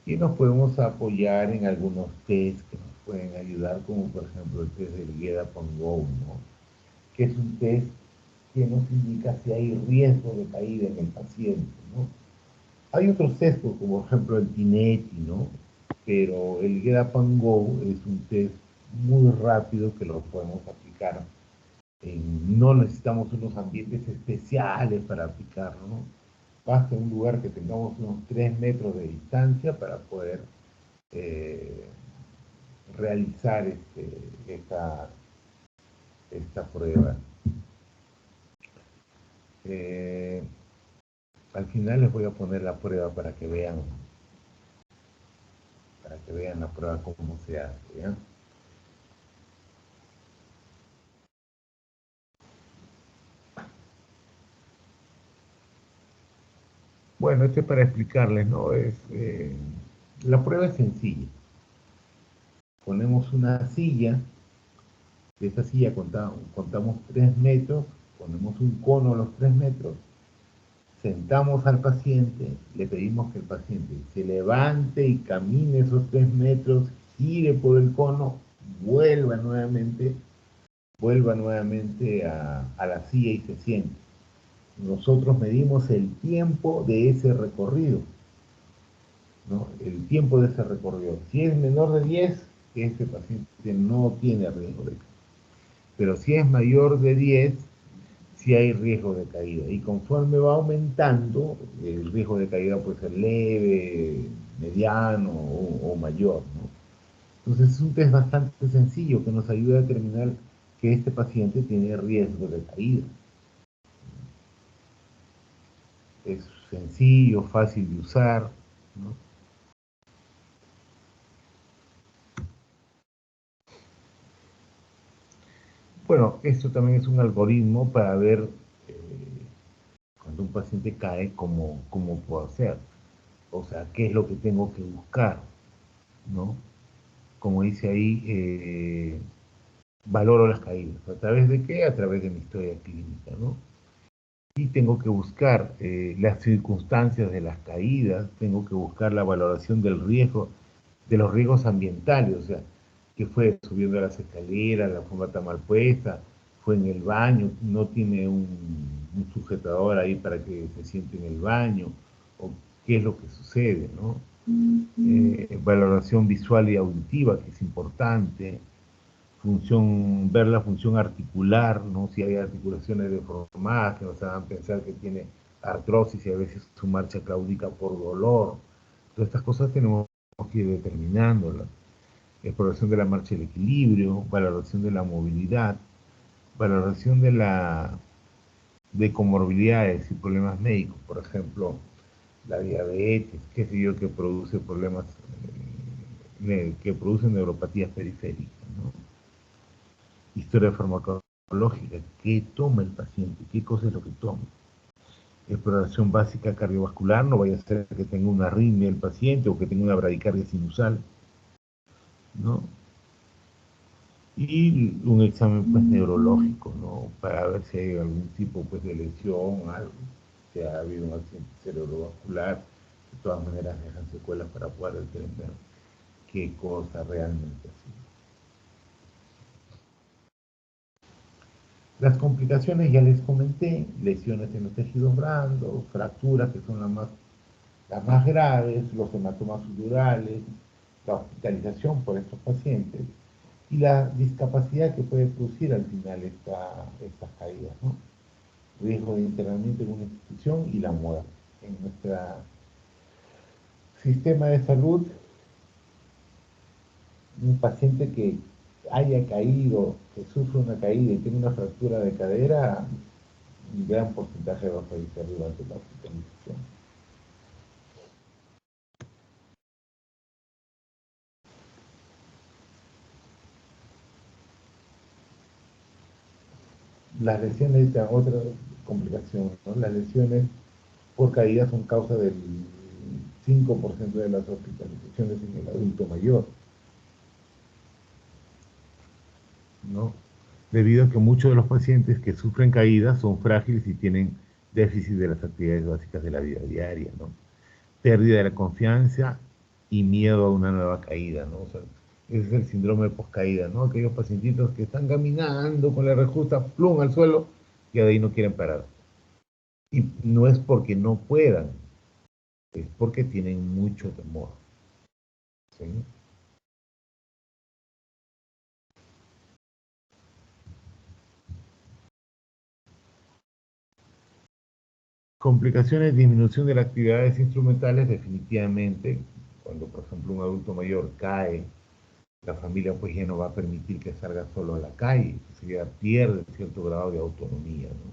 Y nos podemos apoyar en algunos test que nos pueden ayudar, como por ejemplo el test del Gueda-Pangou, ¿no? Que es un test que nos indica si hay riesgo de caída en el paciente, ¿no? Hay otros test, como por ejemplo el Tineti, ¿no? Pero el Gueda-Pangou es un test muy rápido que lo podemos aplicar. No necesitamos unos ambientes especiales para aplicarlo, ¿no? Basta un lugar que tengamos unos 3 metros de distancia para poder eh, realizar esta prueba. Eh, Al final les voy a poner la prueba para que vean la prueba cómo se hace, ¿ya? Bueno, esto es para explicarles, ¿no? La prueba es sencilla. Ponemos una silla, de esa silla contamos 3 metros, ponemos un cono a los 3 metros, sentamos al paciente, le pedimos que el paciente se levante y camine esos 3 metros, gire por el cono, vuelva nuevamente a la silla y se siente. Nosotros medimos el tiempo de ese recorrido, ¿no? El tiempo de ese recorrido. Si es menor de 10, ese paciente no tiene riesgo de caída. Pero si es mayor de 10, sí hay riesgo de caída. Y conforme va aumentando, el riesgo de caída puede ser leve, mediano o mayor, ¿no? Entonces es un test bastante sencillo que nos ayuda a determinar que este paciente tiene riesgo de caída. es sencillo, fácil de usar, ¿no? Bueno, esto también es un algoritmo para ver cuando un paciente cae, cómo puedo hacer. O sea, qué es lo que tengo que buscar, ¿no? Como dice ahí, valoro las caídas. ¿A través de qué? A través de mi historia clínica, ¿no? Y tengo que buscar las circunstancias de las caídas, tengo que buscar la valoración del riesgo, de los riesgos ambientales, o sea, que fue subiendo las escaleras, la forma está mal puesta, fue en el baño, no tiene un sujetador ahí para que se siente en el baño, o qué es lo que sucede, ¿no? Valoración visual y auditiva, que es importante, ver la función articular, ¿no? Si hay articulaciones deformadas que nos hagan pensar que tiene artrosis y a veces su marcha claudica por dolor. Todas estas cosas tenemos que ir determinándolas. Exploración de la marcha y el equilibrio, valoración de la movilidad, valoración de comorbilidades y problemas médicos, por ejemplo, la diabetes, qué sé yo, que produce problemas, que producen neuropatías periféricas, ¿no? Historia farmacológica, qué toma el paciente, qué cosa es lo que toma. Exploración básica cardiovascular, no vaya a ser que tenga una arritmia el paciente o que tenga una bradicardia sinusal, ¿no? Y un examen pues neurológico, ¿no? Para ver si hay algún tipo pues de lesión, algo, si ha habido un accidente cerebrovascular, de todas maneras dejan secuelas para poder determinar qué cosa realmente ha sido. Las complicaciones ya les comenté, lesiones en los tejidos blandos, fracturas que son las más graves, los hematomas sudorales, la hospitalización por estos pacientes y la discapacidad que puede producir al final estas caídas, ¿no? Riesgo de internamiento en una institución y la muerte. En nuestro sistema de salud, un paciente que haya caído, que sufre una caída y tiene una fractura de cadera, un gran porcentaje va a fallecer durante la hospitalización. Las lesiones, otra complicación, ¿no? Las lesiones por caída son causa del 5% de las hospitalizaciones en el adulto mayor, ¿no? Debido a que muchos de los pacientes que sufren caídas son frágiles y tienen déficit de las actividades básicas de la vida diaria, ¿no? Pérdida de la confianza y miedo a una nueva caída, ¿no? O sea, ese es el síndrome de poscaída, ¿no? Aquellos pacientitos que están caminando con la rejusta, plum, al suelo, y de ahí no quieren parar. Y no es porque no puedan, es porque tienen mucho temor, ¿sí? Complicaciones, disminución de las actividades instrumentales, definitivamente, cuando por ejemplo un adulto mayor cae, la familia pues ya no va a permitir que salga solo a la calle, entonces ya pierde cierto grado de autonomía, ¿no?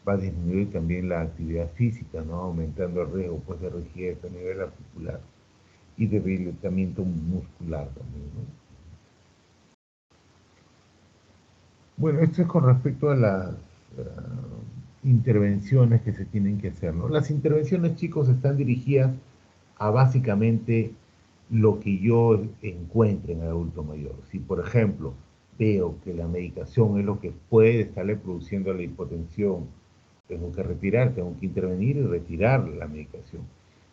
Va a disminuir también la actividad física, ¿no? Aumentando el riesgo pues de rigidez a nivel articular y debilitamiento muscular también, ¿no? Bueno, esto es con respecto a las intervenciones que se tienen que hacer, ¿no? Las intervenciones, chicos, están dirigidas a básicamente lo que yo encuentre en el adulto mayor. Si, por ejemplo, veo que la medicación es lo que puede estarle produciendo la hipotensión, tengo que intervenir y retirar la medicación.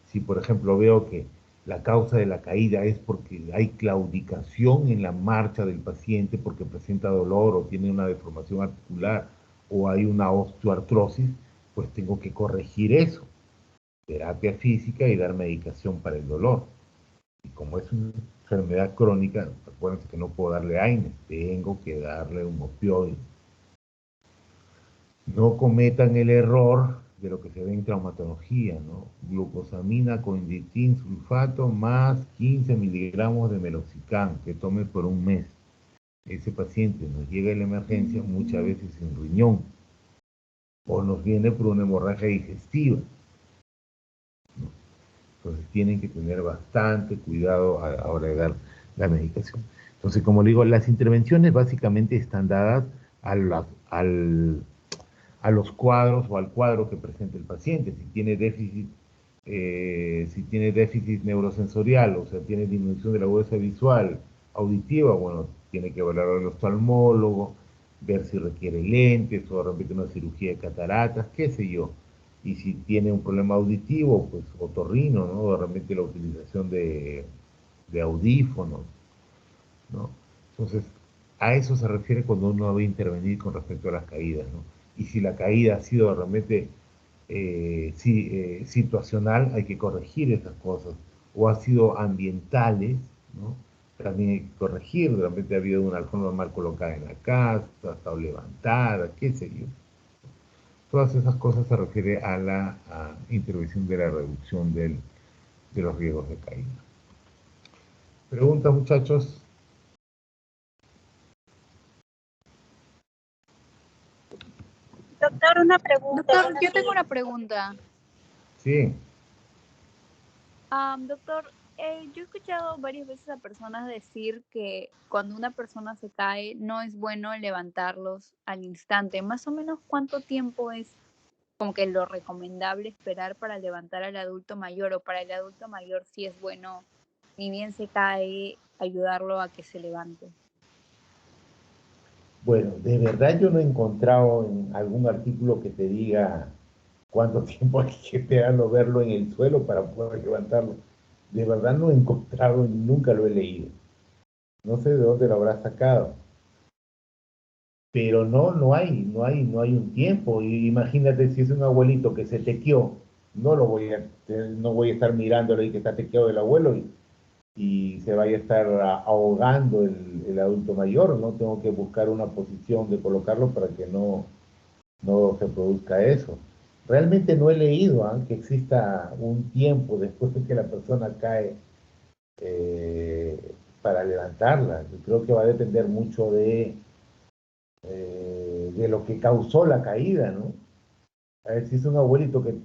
Si, por ejemplo, veo que la causa de la caída es porque hay claudicación en la marcha del paciente porque presenta dolor o tiene una deformación articular o hay una osteoartrosis, pues tengo que corregir eso. Terapia física y dar medicación para el dolor. Y como es una enfermedad crónica, acuérdense que no puedo darle AINES, tengo que darle un opioide. No cometan el error de lo que se ve en traumatología, ¿no? Glucosamina con indictin sulfato más 15 miligramos de meloxicam que tome por un mes. Ese paciente nos llega a la emergencia muchas veces sin riñón o nos viene por una hemorragia digestiva. Entonces tienen que tener bastante cuidado a la hora de dar la medicación. Entonces, como le digo, las intervenciones básicamente están dadas a los cuadros o al cuadro que presenta el paciente. Si tiene déficit neurosensorial, o sea, tiene disminución de la agudeza visual, auditiva, bueno, tiene que evaluar al oftalmólogo, ver si requiere lentes o de repente una cirugía de cataratas, qué sé yo. Y si tiene un problema auditivo, pues otorrino, ¿no? De repente la utilización de audífonos, ¿no? Entonces, a eso se refiere cuando uno debe intervenir con respecto a las caídas, ¿no? Y si la caída ha sido realmente situacional, hay que corregir esas cosas, o ha sido ambientales, ¿no? También hay que corregir, de repente ha habido una alfombra mal colocada en la casa, ha estado levantada, qué sé yo. Todas esas cosas se refiere a la intervención de la reducción de los riesgos de caída. ¿Preguntas, muchachos? Doctor, una pregunta. Doctor, yo tengo una pregunta. Sí. Doctor, yo he escuchado varias veces a personas decir que cuando una persona se cae no es bueno levantarlos al instante. Más o menos, ¿cuánto tiempo es como que lo recomendable esperar para levantar al adulto mayor, o para el adulto mayor si es bueno, ni bien se cae, ayudarlo a que se levante? Bueno, de verdad yo no he encontrado en algún artículo que te diga cuánto tiempo hay que esperarlo, verlo en el suelo para poder levantarlo. De verdad no he encontrado y nunca lo he leído. No sé de dónde lo habrá sacado. Pero no hay un tiempo. Y imagínate si es un abuelito que se tequeó, no voy a estar mirándolo y que está tequeado el abuelo y se vaya a estar ahogando el adulto mayor, ¿no? Tengo que buscar una posición de colocarlo para que no se produzca eso. Realmente no he leído que exista un tiempo después de que la persona cae para levantarla. Yo creo que va a depender mucho de lo que causó la caída, ¿no? A ver si es un abuelito que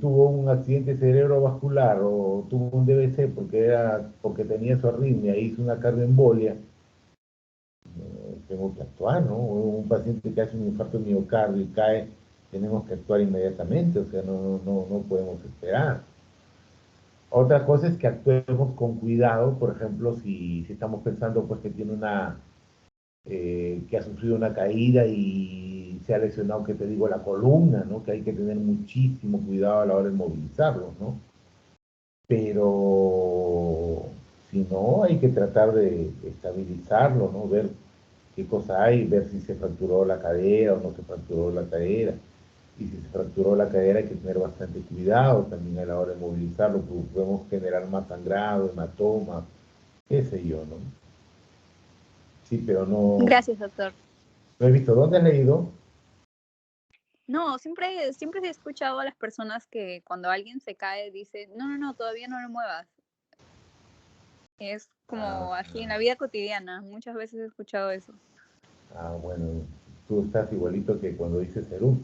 tuvo un accidente cerebrovascular o tuvo un DBC porque tenía su arritmia e hizo una cardioembolia, tengo que actuar, ¿no? O un paciente que hace un infarto de miocardio y cae, tenemos que actuar inmediatamente, o sea, no podemos esperar. Otra cosa es que actuemos con cuidado, por ejemplo, si estamos pensando pues que tiene que ha sufrido una caída y se ha lesionado, que te digo, la columna, ¿no? Que hay que tener muchísimo cuidado a la hora de movilizarlo, ¿no? Pero si no, hay que tratar de estabilizarlo, ¿no? Ver qué cosa hay, ver si se fracturó la cadera o no se fracturó la cadera. Y si se fracturó la cadera hay que tener bastante cuidado también a la hora de movilizarlo, porque podemos generar más sangrado, hematomas, qué sé yo, ¿no? Sí, pero Gracias, doctor. no he visto. ¿Dónde has leído? No, siempre he escuchado a las personas que cuando alguien se cae dice, no, todavía no lo muevas. Es como así en la vida cotidiana. Muchas veces he escuchado eso. Bueno, tú estás igualito que cuando dice Cerú,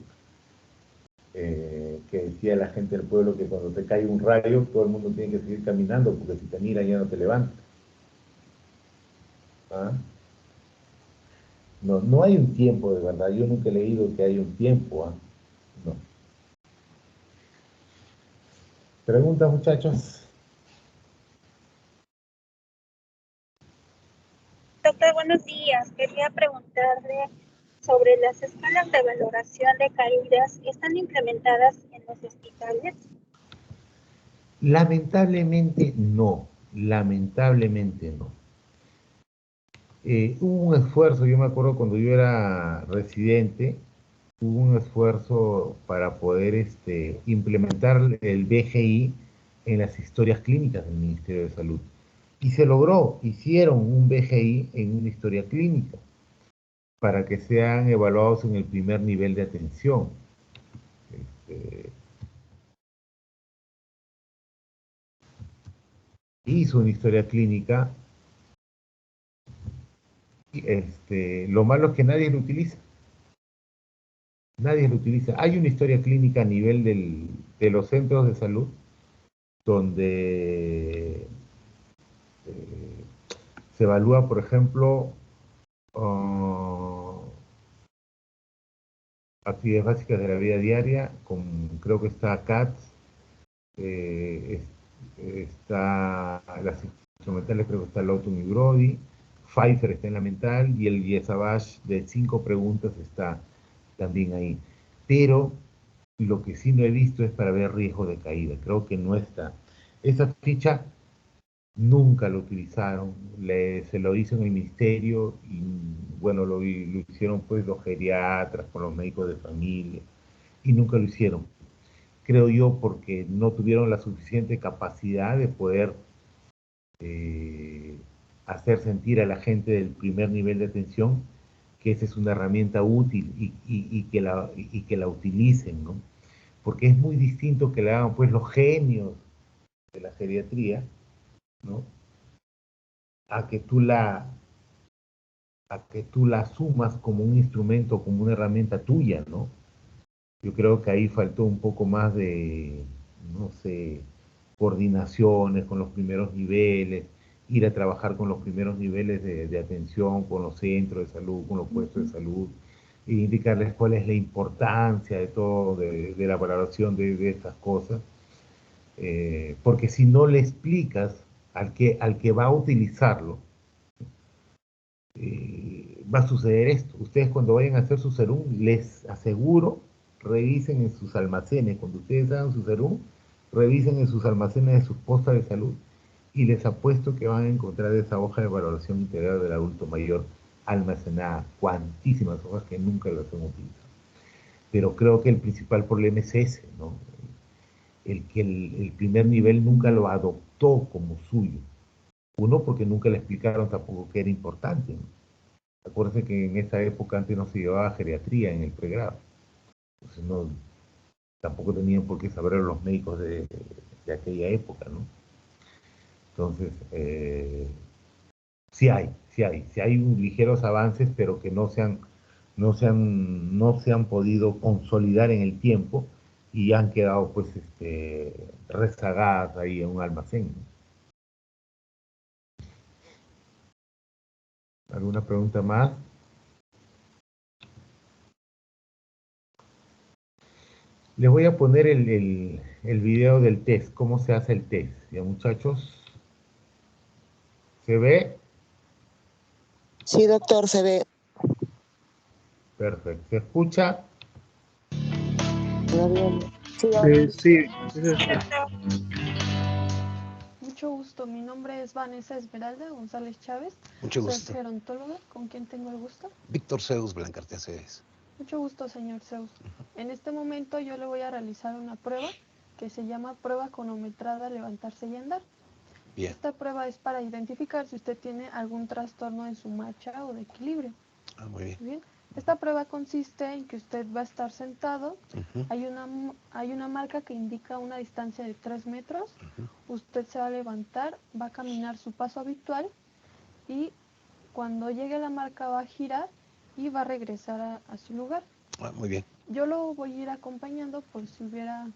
que decía la gente del pueblo que cuando te cae un rayo, todo el mundo tiene que seguir caminando, porque si te miran ya no te levantas. ¿Ah? No hay un tiempo, de verdad. Yo nunca he leído que hay un tiempo. No. ¿Preguntas, muchachos? Doctor, buenos días. Quería preguntarle sobre las escalas de valoración de caídas. ¿Están implementadas en los hospitales? Lamentablemente no. Lamentablemente no. Hubo un esfuerzo, yo me acuerdo cuando yo era residente, hubo un esfuerzo para poder implementar el BGI en las historias clínicas del Ministerio de Salud. Y se logró, hicieron un BGI en una historia clínica para que sean evaluados en el primer nivel de atención. Hizo una historia clínica, lo malo es que nadie lo utiliza. Nadie lo utiliza. Hay una historia clínica a nivel de los centros de salud, donde se evalúa, por ejemplo, actividades básicas de la vida diaria, creo que está CATS, está las instrumentales, creo que está Lawton y Brody, Pfeiffer está en la mental, y el Yesabash de 5 preguntas está también ahí. Pero lo que sí no he visto es para ver riesgo de caída, creo que no está. Esa ficha nunca lo utilizaron, se lo hizo en el ministerio y bueno, lo hicieron pues los geriatras con los médicos de familia y nunca lo hicieron. Creo yo porque no tuvieron la suficiente capacidad de poder hacer sentir a la gente del primer nivel de atención que esa es una herramienta útil y que la utilicen, ¿no? Porque es muy distinto que la hagan pues los genios de la geriatría, ¿no? a que tú la asumas como un instrumento, como una herramienta tuya, ¿no? Yo creo que ahí faltó un poco más de, no sé, coordinaciones con los primeros niveles, ir a trabajar con los primeros niveles de atención, con los centros de salud, con los puestos de salud, e indicarles cuál es la importancia de todo, de la valoración de estas cosas, porque si no le explicas al que va a utilizarlo, va a suceder esto. Ustedes cuando vayan a hacer su serum, les aseguro, revisen en sus almacenes. Cuando ustedes hagan su serum, revisen en sus almacenes de sus postas de salud y les apuesto que van a encontrar esa hoja de valoración integral del adulto mayor almacenada, cuantísimas hojas que nunca las han utilizado. Pero creo que el principal problema es ese, ¿no? El que el primer nivel nunca lo adoptó como suyo. Uno, porque nunca le explicaron tampoco que era importante, ¿no? Acuérdense que en esa época antes no se llevaba geriatría en el pregrado. Entonces no, tampoco tenían por qué saber los médicos de aquella época, ¿no? Entonces, sí hay ligeros avances, pero que no se han podido consolidar en el tiempo y han quedado pues rezagadas ahí en un almacén, ¿no? ¿Alguna pregunta más? Les voy a poner el video del test, cómo se hace el test. ¿Ya, muchachos? ¿Se ve? Sí, doctor, se ve. Perfecto. ¿Se escucha? Sí, Sí, Mucho gusto, mi nombre es Vanessa Esmeralda González Chávez. Mucho Soy gusto. gerontóloga, ¿con quién tengo el gusto? Víctor Zeus Blancarte Aceves. Mucho gusto, señor Zeus. En este momento yo le voy a realizar una prueba que se llama prueba cronometrada levantarse y andar. Bien. Esta prueba es para identificar si usted tiene algún trastorno en su marcha o de equilibrio. Muy bien. Bien. Esta prueba consiste en que usted va a estar sentado, Uh-huh. hay una marca que indica una distancia de 3 metros, usted se va a levantar, va a caminar su paso habitual y cuando llegue a la marca va a girar y va a regresar a su lugar. Muy bien. Yo lo voy a ir acompañando por si hubiera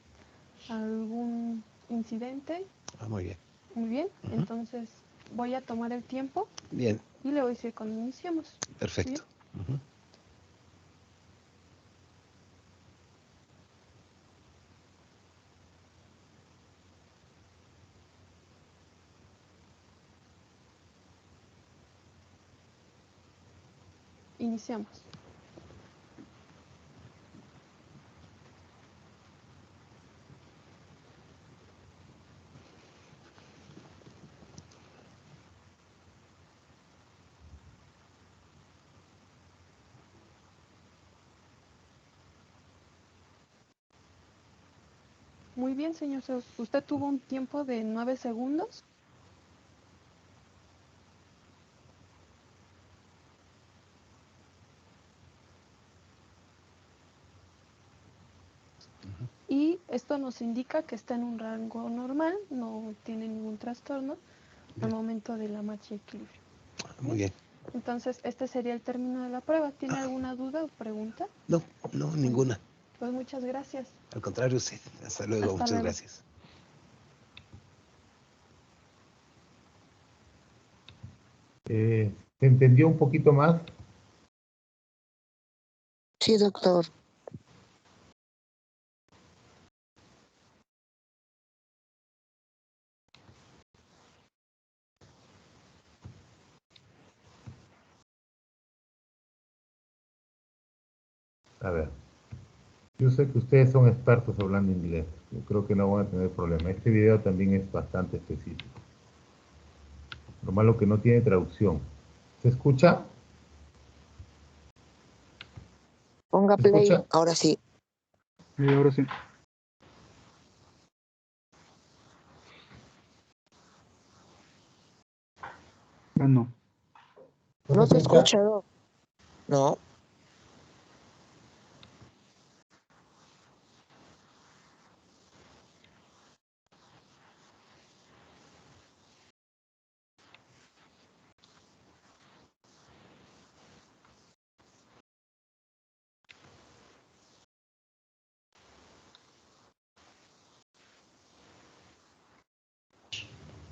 algún incidente. Muy bien. Muy bien, entonces voy a tomar el tiempo. Bien. Y le voy a decir cuando iniciamos. Perfecto. Iniciamos. Muy bien, señor Zeus. Usted tuvo un tiempo de 9 segundos. Y esto nos indica que está en un rango normal, no tiene ningún trastorno al momento de la marcha y equilibrio. Muy bien. Entonces, este sería el término de la prueba. ¿Tiene alguna duda o pregunta? No, ninguna. Pues muchas gracias. Al contrario, sí. Hasta luego. Muchas gracias. ¿Se entendió un poquito más? Sí, doctor. A ver, yo sé que ustedes son expertos hablando inglés. Yo creo que no van a tener problema. Este video también es bastante específico. Lo malo que no tiene traducción. ¿Se escucha? Ponga ¿Se play. escucha? Ahora sí. Ahora sí. Ah, no. No se escucha, Doc. No.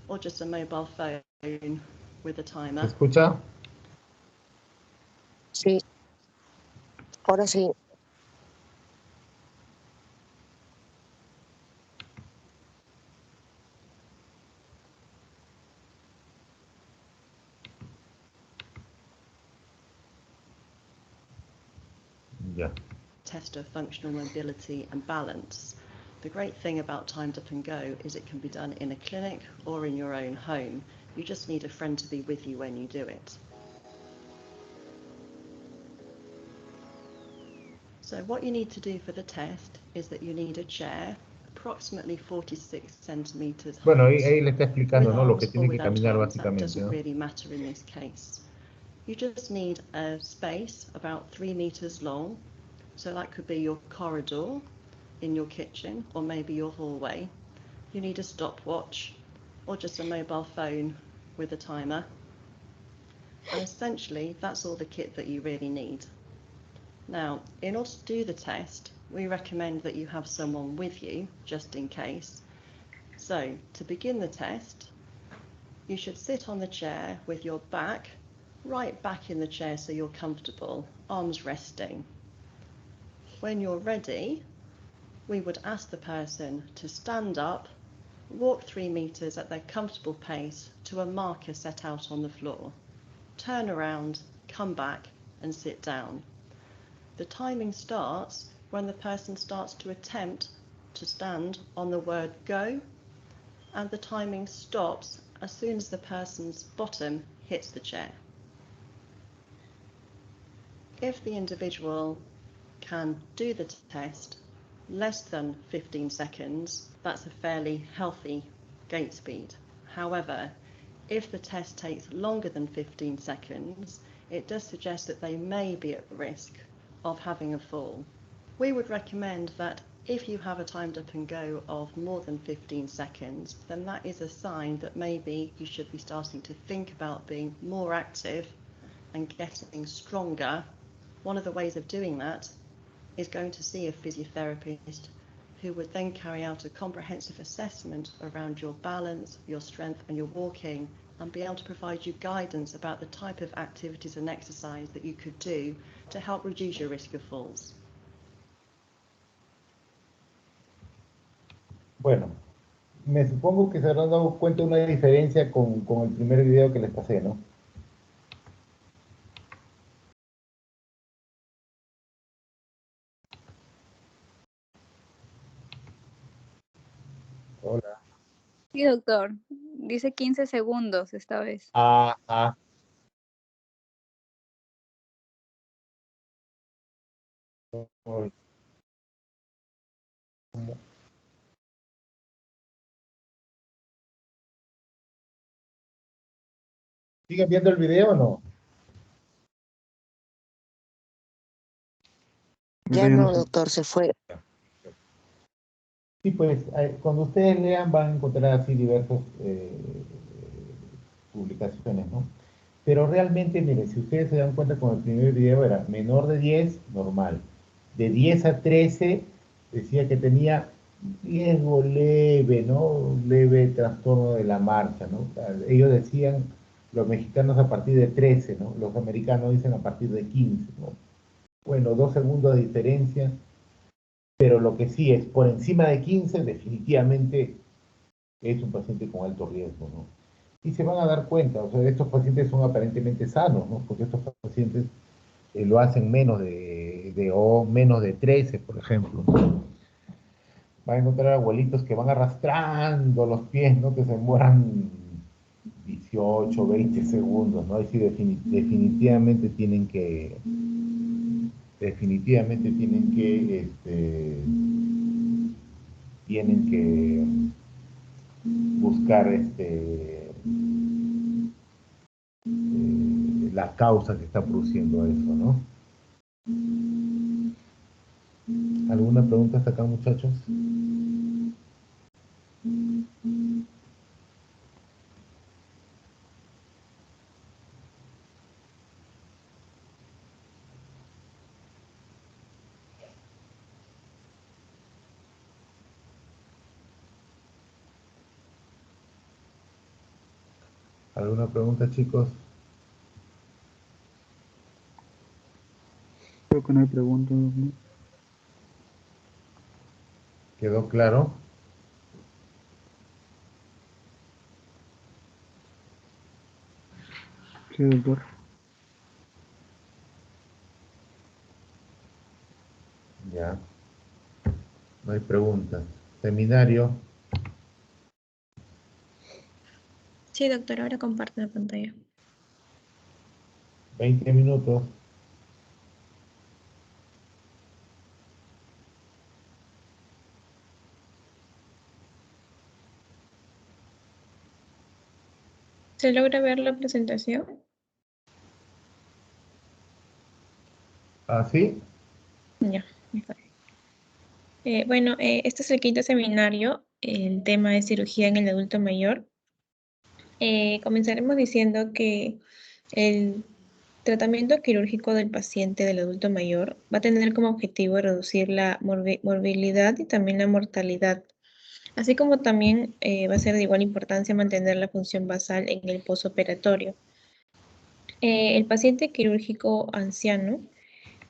Or just a mobile phone with a ¿Se timer. escucha? Sí. Ahora sí. Ya. Test of functional mobility and balance. The great thing about Timed Up and Go is it can be done in a clinic or in your own home. You just need a friend to be with you when you do it. So what you need to do for the test is that you need a chair approximately 46 centimeters Bueno, height. ahí le está explicando, With ¿no? Lo que arms or tiene que without caminar arms, that básicamente, doesn't ¿no? really matter in this case. You just need a space about 3 meters long. So that could be your corridor in your kitchen or maybe your hallway. You need a stopwatch or just a mobile phone with a timer. And essentially, that's all the kit that you really need. Now, in order to do the test, we recommend that you have someone with you, just in case. So, to begin the test, you should sit on the chair with your back right back in the chair so you're comfortable, arms resting. When you're ready, we would ask the person to stand up, walk 3 meters at their comfortable pace to a marker set out on the floor. Turn around, come back, and sit down. The timing starts when the person starts to attempt to stand on the word go, and the timing stops as soon as the person's bottom hits the chair. If the individual can do the test less than 15 seconds, that's a fairly healthy gait speed. However, if the test takes longer than 15 seconds, it does suggest that they may be at risk of having a fall. We would recommend that if you have a timed up and go of more than 15 seconds, then that is a sign that maybe you should be starting to think about being more active and getting stronger. One of the ways of doing that is going to see a physiotherapist who would then carry out a comprehensive assessment around your balance, your strength and your walking, and be able to provide you guidance about the type of activities and exercise that you could do to help reduce your risk of falls. Bueno, me supongo que se habrán dado cuenta de una diferencia con el primer video que les pasé, ¿no? Hola. Sí, doctor. Dice 15 segundos esta vez. Ajá. ¿Siguen viendo el video o no? Ya no, doctor, se fue. Sí, pues cuando ustedes lean van a encontrar así diversas publicaciones, ¿no? Pero realmente, mire, si ustedes se dan cuenta con el primer video era menor de 10, normal. De 10 a 13 decía que tenía riesgo leve, ¿no? Leve trastorno de la marcha, ¿no? Ellos decían Los mexicanos a partir de 13, ¿no? Los americanos dicen a partir de 15, ¿no? Bueno, 2 segundos de diferencia, pero lo que sí es por encima de 15, definitivamente es un paciente con alto riesgo, ¿no? Y se van a dar cuenta, o sea, estos pacientes son aparentemente sanos, ¿no? Porque estos pacientes lo hacen menos de 13, por ejemplo. Van a encontrar abuelitos que van arrastrando los pies, ¿no? Que se demoran 18, 20 segundos, ¿no? Ahí sí definitivamente tienen que tienen que buscar la causa que está produciendo eso, ¿no? ¿Alguna pregunta hasta acá, muchachos? ¿Alguna pregunta, chicos? Creo que no hay preguntas, ¿no? ¿Quedó claro? Sí, doctor. Ya. No hay preguntas. Seminario. Sí, doctor, ahora comparte la pantalla. 20 minutos. ¿Se logra ver la presentación? ¿Ah, sí? Ya, mejor. Bueno, este es el quinto seminario. El tema es cirugía en el adulto mayor. Comenzaremos diciendo que el tratamiento quirúrgico del paciente del adulto mayor va a tener como objetivo reducir la morbilidad y también la mortalidad, así como también va a ser de igual importancia mantener la función basal en el posoperatorio. El paciente quirúrgico anciano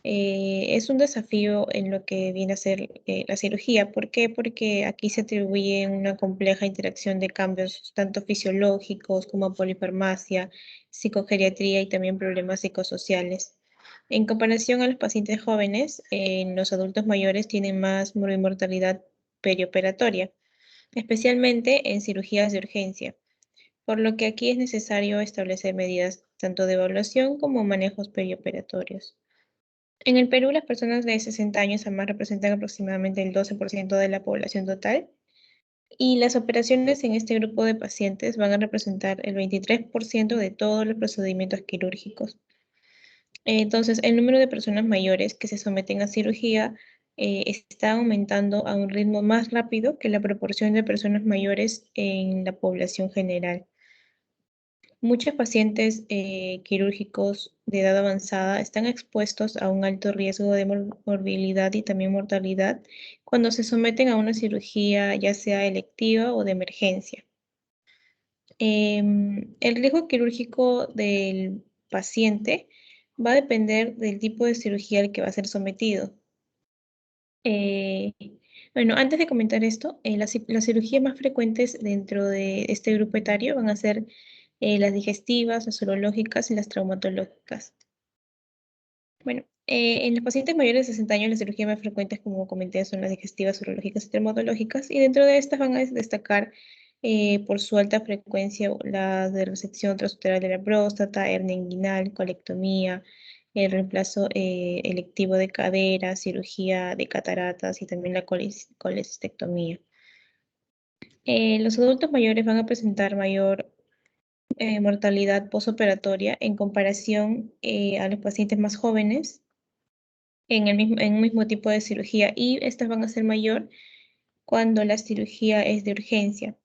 es un desafío en lo que viene a ser la cirugía. ¿Por qué? Porque aquí se atribuye una compleja interacción de cambios tanto fisiológicos como polifarmacia, psicogeriatría y también problemas psicosociales. En comparación a los pacientes jóvenes, los adultos mayores tienen más mortalidad perioperatoria, especialmente en cirugías de urgencia, por lo que aquí es necesario establecer medidas tanto de evaluación como manejos perioperatorios. En el Perú, las personas de 60 años a más representan aproximadamente el 12% de la población total y las operaciones en este grupo de pacientes van a representar el 23% de todos los procedimientos quirúrgicos. Entonces, el número de personas mayores que se someten a cirugía está aumentando a un ritmo más rápido que la proporción de personas mayores en la población general. Muchos pacientes quirúrgicos de edad avanzada están expuestos a un alto riesgo de morbilidad y también mortalidad cuando se someten a una cirugía, ya sea electiva o de emergencia. El riesgo quirúrgico del paciente va a depender del tipo de cirugía al que va a ser sometido. Eh, bueno, antes de comentar esto, las cirugías más frecuentes dentro de este grupo etario van a ser las digestivas, las urológicas y las traumatológicas. Bueno, en los pacientes mayores de 60 años, las cirugías más frecuentes, como comenté, son las digestivas, urológicas y traumatológicas, y dentro de estas van a destacar por su alta frecuencia la de resección transuteral de la próstata, hernia inguinal, colectomía, el reemplazo electivo de cadera, cirugía de cataratas y también la colecistectomía. Los adultos mayores van a presentar mayor mortalidad posoperatoria en comparación a los pacientes más jóvenes en un mismo tipo de cirugía, y estas van a ser mayor cuando la cirugía es de urgencia.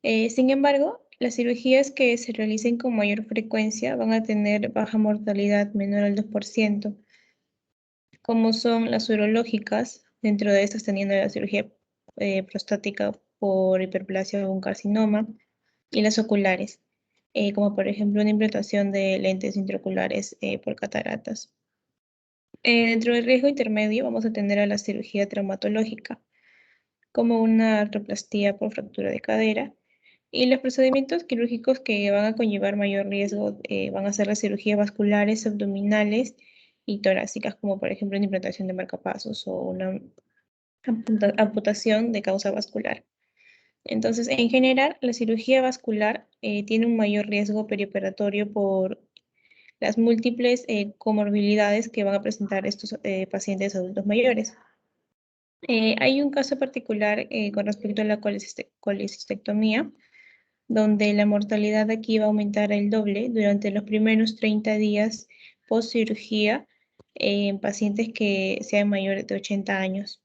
Sin embargo, las cirugías que se realicen con mayor frecuencia van a tener baja mortalidad menor al 2%, como son las urológicas, dentro de estas teniendo la cirugía prostática por hiperplasia o un carcinoma, y las oculares. como por ejemplo una implantación de lentes intraoculares por cataratas. Dentro del riesgo intermedio vamos a tener a la cirugía traumatológica, como una artroplastía por fractura de cadera. Y los procedimientos quirúrgicos que van a conllevar mayor riesgo van a ser las cirugías vasculares, abdominales y torácicas, como por ejemplo una implantación de marcapasos o una amputación de causa vascular. Entonces, en general, la cirugía vascular tiene un mayor riesgo perioperatorio por las múltiples comorbilidades que van a presentar estos pacientes adultos mayores. Hay un caso particular con respecto a la colecistectomía, donde la mortalidad aquí va a aumentar el doble durante los primeros 30 días post cirugía en pacientes que sean mayores de 80 años.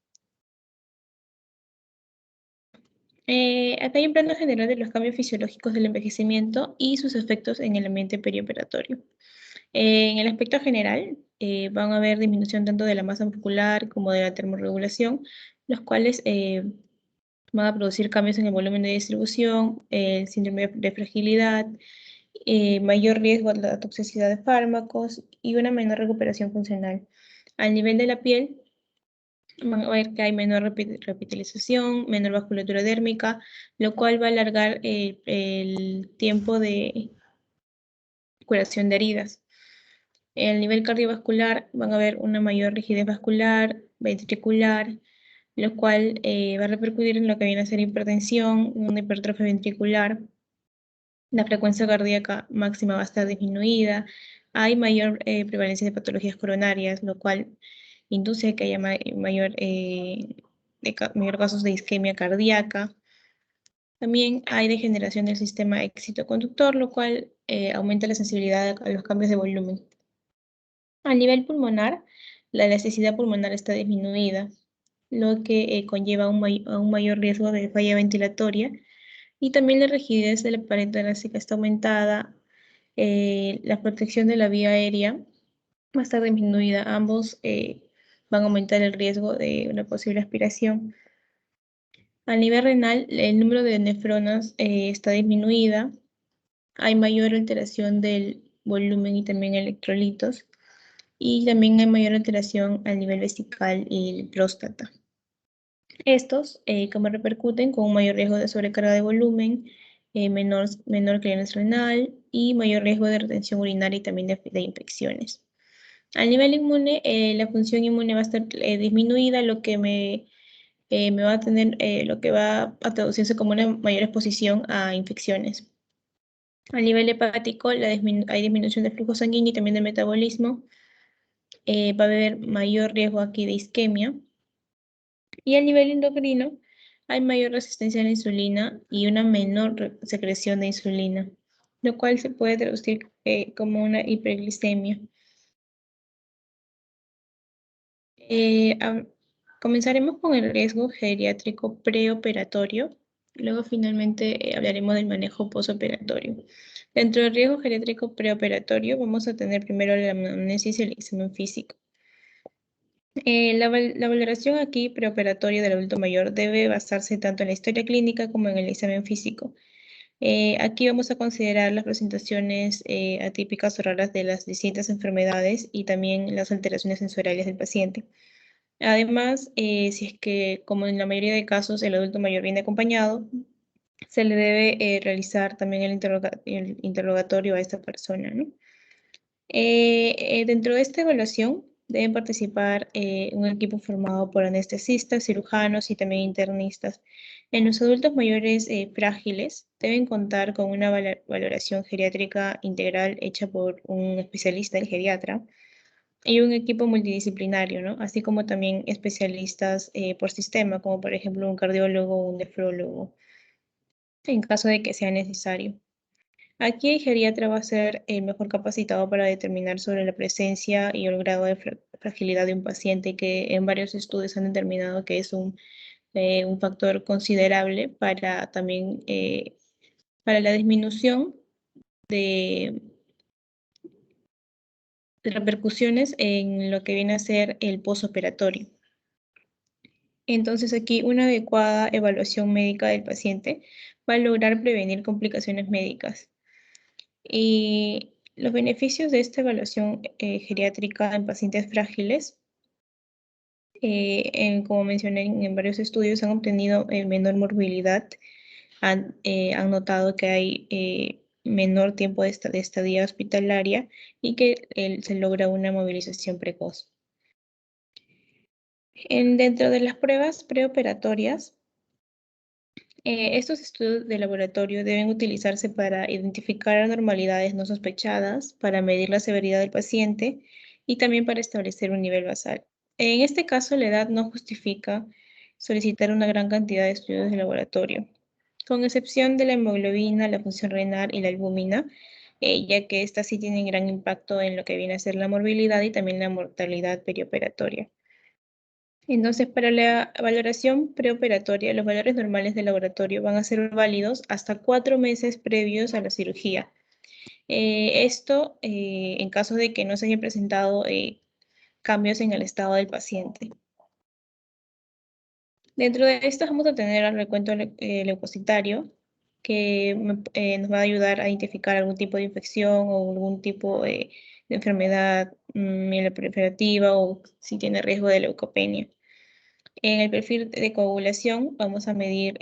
Acá hay un plano general de los cambios fisiológicos del envejecimiento y sus efectos en el ambiente perioperatorio. En el aspecto general, van a haber disminución tanto de la masa muscular como de la termorregulación, los cuales van a producir cambios en el volumen de distribución, el síndrome de fragilidad, mayor riesgo a la toxicidad de fármacos y una menor recuperación funcional. Al nivel de la piel, van a ver que hay menor repitalización, menor vasculatura dérmica, lo cual va a alargar el tiempo de curación de heridas. En el nivel cardiovascular van a ver una mayor rigidez vascular, ventricular, lo cual va a repercutir en lo que viene a ser hipertensión, una hipertrofia ventricular. La frecuencia cardíaca máxima va a estar disminuida. Hay mayor prevalencia de patologías coronarias, lo cual induce que haya mayor casos de isquemia cardíaca. También hay degeneración del sistema excitoconductor, lo cual aumenta la sensibilidad a los cambios de volumen. A nivel pulmonar, la elasticidad pulmonar está disminuida, lo que conlleva a un mayor riesgo de falla ventilatoria, y también la rigidez de la pared torácica está aumentada, la protección de la vía aérea va a estar disminuida. Ambos van a aumentar el riesgo de una posible aspiración. A nivel renal, el número de nefronas está disminuida, hay mayor alteración del volumen y también electrolitos, y también hay mayor alteración a nivel vesical y próstata. Estos, como repercuten con un mayor riesgo de sobrecarga de volumen, menor clearance renal y mayor riesgo de retención urinaria y también de infecciones. A nivel inmune, la función inmune va a estar disminuida, lo que me va a tener, lo que va a traducirse como una mayor exposición a infecciones. A nivel hepático, hay disminución del flujo sanguíneo y también del metabolismo. Va a haber mayor riesgo aquí de isquemia. Y a nivel endocrino, hay mayor resistencia a la insulina y una menor secreción de insulina, lo cual se puede traducir como una hiperglicemia. Comenzaremos con el riesgo geriátrico preoperatorio. Luego finalmente hablaremos del manejo posoperatorio. Dentro del riesgo geriátrico preoperatorio vamos a tener primero la anamnesis y el examen físico. La valoración aquí preoperatoria del adulto mayor debe basarse tanto en la historia clínica como en el examen físico. Aquí vamos a considerar las presentaciones atípicas o raras de las distintas enfermedades y también las alteraciones sensoriales del paciente. Además, si es que, como en la mayoría de casos, el adulto mayor viene acompañado, se le debe realizar también el interrogatorio a esta persona, ¿no? Dentro de esta evaluación deben participar un equipo formado por anestesistas, cirujanos y también internistas. En los adultos mayores frágiles deben contar con una valoración geriátrica integral hecha por un especialista, el geriatra, y un equipo multidisciplinario, ¿no? Así como también especialistas por sistema, como por ejemplo un cardiólogo o un nefrólogo, en caso de que sea necesario. Aquí el geriatra va a ser el mejor capacitado para determinar sobre la presencia y el grado de fragilidad de un paciente, que en varios estudios han determinado que es un factor considerable para también para la disminución de repercusiones en lo que viene a ser el posoperatorio. Entonces aquí una adecuada evaluación médica del paciente va a lograr prevenir complicaciones médicas. Y los beneficios de esta evaluación geriátrica en pacientes frágiles, como mencioné en varios estudios, han obtenido menor morbilidad, han notado que hay menor tiempo de estadía hospitalaria y que se logra una movilización precoz. Dentro de las pruebas preoperatorias, estos estudios de laboratorio deben utilizarse para identificar anormalidades no sospechadas, para medir la severidad del paciente y también para establecer un nivel basal. En este caso, la edad no justifica solicitar una gran cantidad de estudios de laboratorio, con excepción de la hemoglobina, la función renal y la albúmina, ya que estas sí tienen gran impacto en lo que viene a ser la morbilidad y también la mortalidad perioperatoria. Entonces, para la valoración preoperatoria, los valores normales del laboratorio van a ser válidos hasta 4 meses previos a la cirugía. Esto en caso de que no se hayan presentado cambios en el estado del paciente. Dentro de esto vamos a tener el recuento leucocitario, que nos va a ayudar a identificar algún tipo de infección o algún tipo de enfermedad mieloproliferativa o si tiene riesgo de leucopenia. En el perfil de coagulación vamos a medir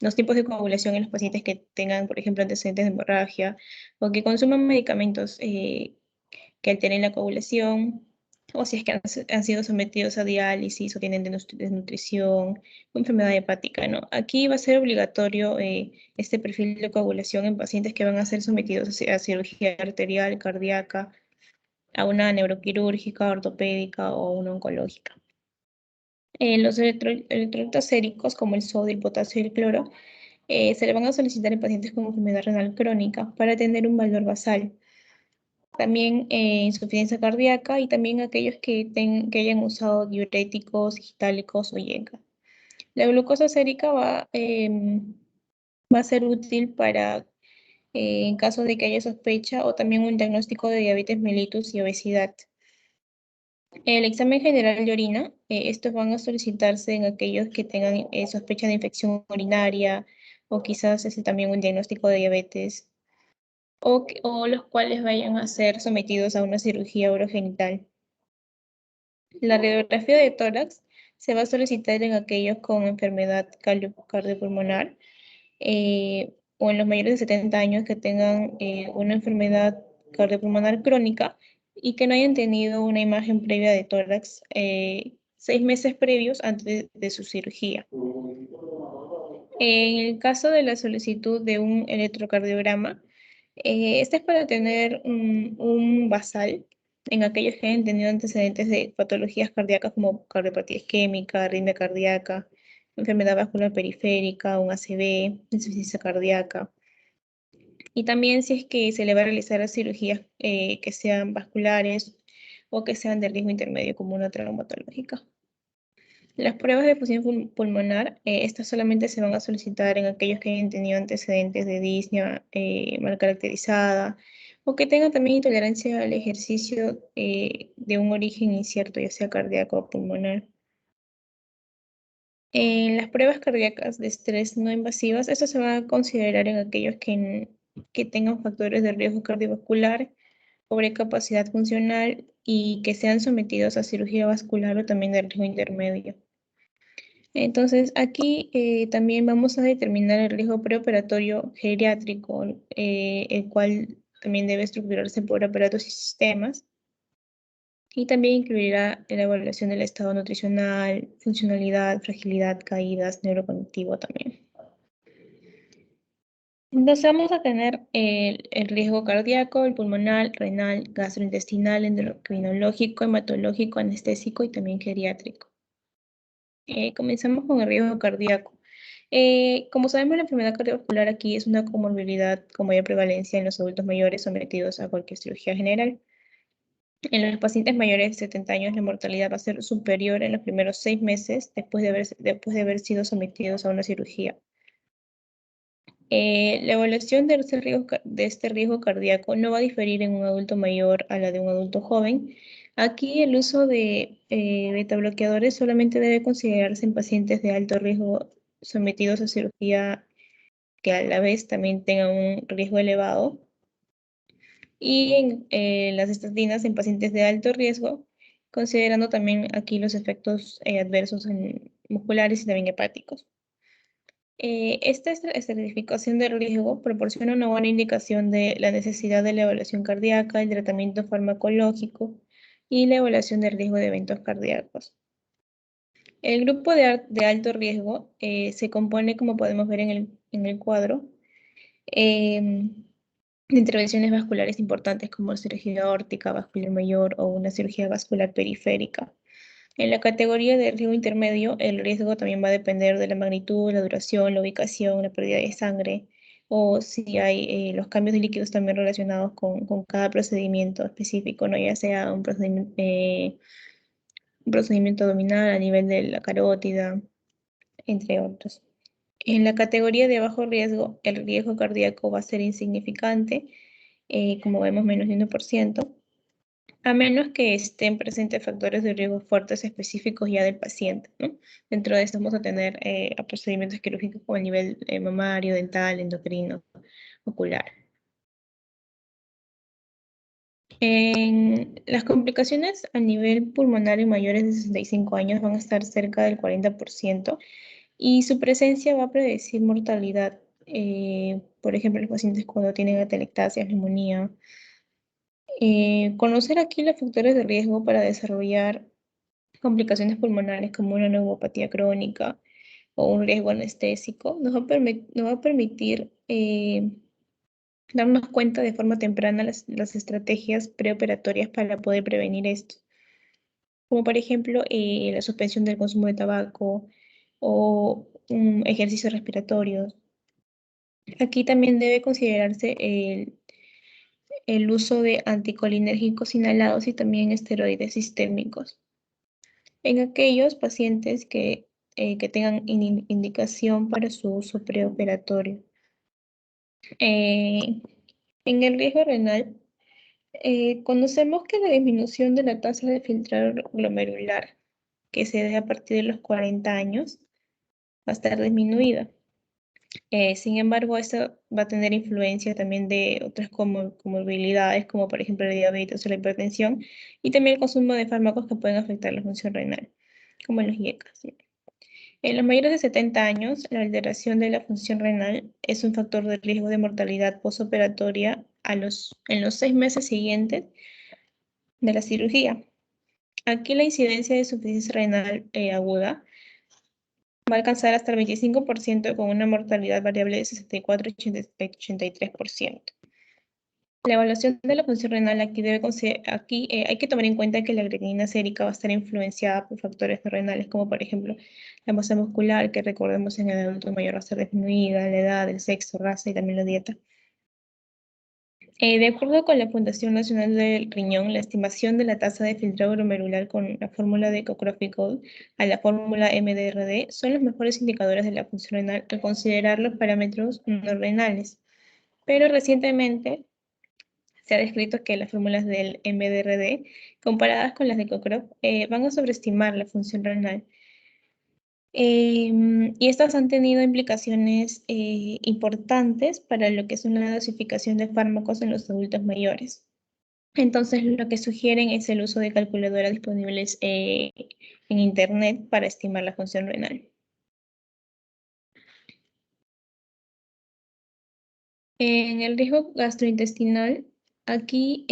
los tipos de coagulación en los pacientes que tengan, por ejemplo, antecedentes de hemorragia o que consuman medicamentos que alteren la coagulación, o si es que han sido sometidos a diálisis o tienen desnutrición o enfermedad hepática, ¿no? Aquí va a ser obligatorio este perfil de coagulación en pacientes que van a ser sometidos a cirugía arterial, cardíaca, a una neuroquirúrgica, ortopédica o una oncológica. Los electrolitos séricos, como el sodio, el potasio y el cloro, se le van a solicitar en pacientes con enfermedad renal crónica para tener un valor basal. También insuficiencia cardíaca y también aquellos que hayan usado diuréticos, digitálicos o yenga. La glucosa sérica va a ser útil para en caso de que haya sospecha o también un diagnóstico de diabetes mellitus y obesidad. El examen general de orina, estos van a solicitarse en aquellos que tengan sospecha de infección urinaria o quizás también un diagnóstico de diabetes o los cuales vayan a ser sometidos a una cirugía urogenital. La radiografía de tórax se va a solicitar en aquellos con enfermedad cardiopulmonar o en los mayores de 70 años que tengan una enfermedad cardiopulmonar crónica y que no hayan tenido una imagen previa de tórax 6 meses previos antes de su cirugía. En el caso de la solicitud de un electrocardiograma, este es para tener un basal en aquellos que hayan tenido antecedentes de patologías cardíacas como cardiopatía isquémica, arritmia cardíaca, enfermedad vascular periférica, un ACV, insuficiencia cardíaca. Y también si es que se le va a realizar cirugías que sean vasculares o que sean de riesgo intermedio como una traumatológica. Las pruebas de función pulmonar, estas solamente se van a solicitar en aquellos que hayan tenido antecedentes de disnea mal caracterizada o que tengan también intolerancia al ejercicio de un origen incierto, ya sea cardíaco o pulmonar. En las pruebas cardíacas de estrés no invasivas, esto se va a considerar en aquellos que tengan factores de riesgo cardiovascular, pobre capacidad funcional y que sean sometidos a cirugía vascular o también de riesgo intermedio. Entonces, aquí también vamos a determinar el riesgo preoperatorio geriátrico, el cual también debe estructurarse por aparatos y sistemas. Y también incluirá la evaluación del estado nutricional, funcionalidad, fragilidad, caídas, neurocognitivo también. Entonces vamos a tener el riesgo cardíaco, el pulmonar, renal, gastrointestinal, endocrinológico, hematológico, anestésico y también geriátrico. Comenzamos con el riesgo cardíaco. Como sabemos, la enfermedad cardiovascular aquí es una comorbilidad con mayor prevalencia en los adultos mayores sometidos a cualquier cirugía general. En los pacientes mayores de 70 años, la mortalidad va a ser superior en los primeros 6 meses después de haber sido sometidos a una cirugía. La evaluación de este riesgo cardíaco no va a diferir en un adulto mayor a la de un adulto joven. Aquí el uso de betabloqueadores solamente debe considerarse en pacientes de alto riesgo sometidos a cirugía que a la vez también tengan un riesgo elevado, y en las estatinas en pacientes de alto riesgo, considerando también aquí los efectos adversos musculares y también hepáticos. Esta estratificación de riesgo proporciona una buena indicación de la necesidad de la evaluación cardíaca, el tratamiento farmacológico y la evaluación del riesgo de eventos cardíacos. El grupo de alto riesgo se compone, como podemos ver en el cuadro, de intervenciones vasculares importantes como cirugía aórtica, vascular mayor o una cirugía vascular periférica. En la categoría de riesgo intermedio, el riesgo también va a depender de la magnitud, la duración, la ubicación, la pérdida de sangre, o si hay los cambios de líquidos también relacionados con cada procedimiento específico, ¿no? Ya sea un procedimiento abdominal a nivel de la carótida, entre otros. En la categoría de bajo riesgo, el riesgo cardíaco va a ser insignificante, como vemos menos de 1%, a menos que estén presentes factores de riesgo fuertes específicos ya del paciente, ¿no? Dentro de esto vamos a tener procedimientos quirúrgicos como a nivel mamario, dental, endocrino, ocular. Las complicaciones a nivel pulmonar en mayores de 65 años van a estar cerca del 40%, y su presencia va a predecir mortalidad. Por ejemplo, los pacientes cuando tienen atelectasia, neumonía. Conocer aquí los factores de riesgo para desarrollar complicaciones pulmonares como una neumopatía crónica o un riesgo anestésico nos va a permitir darnos cuenta de forma temprana las estrategias preoperatorias para poder prevenir esto. Como por ejemplo la suspensión del consumo de tabaco o ejercicios respiratorios. Aquí también debe considerarse el uso de anticolinérgicos inhalados y también esteroides sistémicos en aquellos pacientes que tengan indicación para su uso preoperatorio. En el riesgo renal, conocemos que la disminución de la tasa de filtrado glomerular que se dé a partir de los 40 años va a estar disminuida. Sin embargo, esto va a tener influencia también de otras comorbilidades, como por ejemplo la diabetes o la hipertensión, y también el consumo de fármacos que pueden afectar la función renal, como los IECAS. En los mayores de 70 años, la alteración de la función renal es un factor de riesgo de mortalidad postoperatoria en los 6 meses siguientes de la cirugía. Aquí la incidencia de insuficiencia renal aguda va a alcanzar hasta el 25% con una mortalidad variable de 64 y 83%. La evaluación de la función renal aquí hay que tomar en cuenta que la creatinina sérica va a estar influenciada por factores no renales, como por ejemplo la masa muscular, que recordemos en el adulto mayor va a ser disminuida, la edad, el sexo, raza y también la dieta. De acuerdo con la Fundación Nacional del Riñón, la estimación de la tasa de filtrado glomerular con la fórmula de Cockcroft-Gault a la fórmula MDRD son los mejores indicadores de la función renal al considerar los parámetros no renales. Pero recientemente se ha descrito que las fórmulas del MDRD, comparadas con las de Cockcroft, van a sobreestimar la función renal. Y estas han tenido implicaciones importantes para lo que es una dosificación de fármacos en los adultos mayores. Entonces, lo que sugieren es el uso de calculadoras disponibles en Internet para estimar la función renal. En el riesgo gastrointestinal, aquí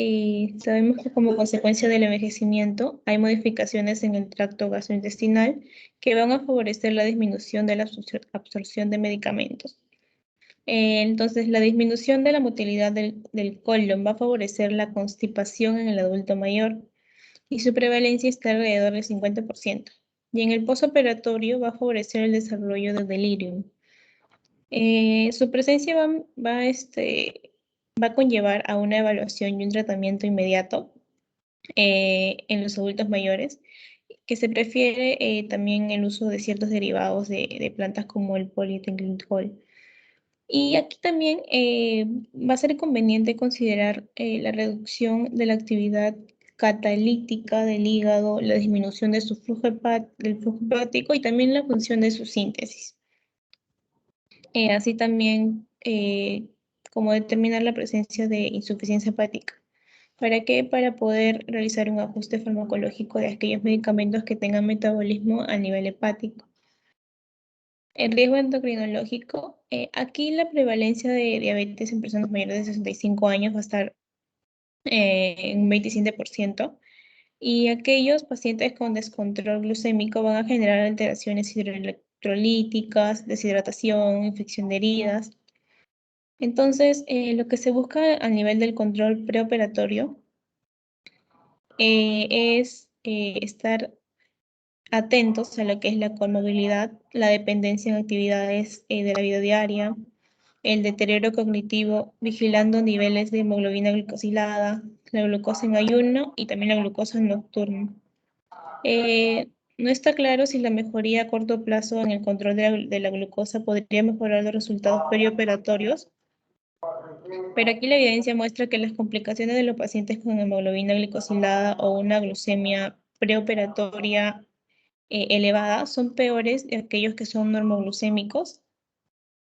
sabemos que como consecuencia del envejecimiento hay modificaciones en el tracto gastrointestinal que van a favorecer la disminución de la absorción de medicamentos. Entonces, la disminución de la motilidad del colon va a favorecer la constipación en el adulto mayor y su prevalencia está alrededor del 50%. Y en el postoperatorio va a favorecer el desarrollo de delirium. Su presencia va a conllevar a una evaluación y un tratamiento inmediato en los adultos mayores, que se prefiere también el uso de ciertos derivados de plantas como el polietilenglicol. Y aquí también va a ser conveniente considerar la reducción de la actividad catalítica del hígado, la disminución de del flujo hepático y también la función de su síntesis. así también como determinar la presencia de insuficiencia hepática. ¿Para qué? Para poder realizar un ajuste farmacológico de aquellos medicamentos que tengan metabolismo a nivel hepático. El riesgo endocrinológico, aquí la prevalencia de diabetes en personas mayores de 65 años va a estar en un 27%, y aquellos pacientes con descontrol glucémico van a generar alteraciones hidroelectrolíticas, deshidratación, infección de heridas. Entonces, lo que se busca a nivel del control preoperatorio es estar atentos a lo que es la comorbilidad, la dependencia en actividades de la vida diaria, el deterioro cognitivo, vigilando niveles de hemoglobina glicosilada, la glucosa en ayuno y también la glucosa nocturna. No está claro si la mejoría a corto plazo en el control de la glucosa podría mejorar los resultados perioperatorios, pero aquí la evidencia muestra que las complicaciones de los pacientes con hemoglobina glicosilada o una glucemia preoperatoria elevada son peores de aquellos que son normoglucémicos.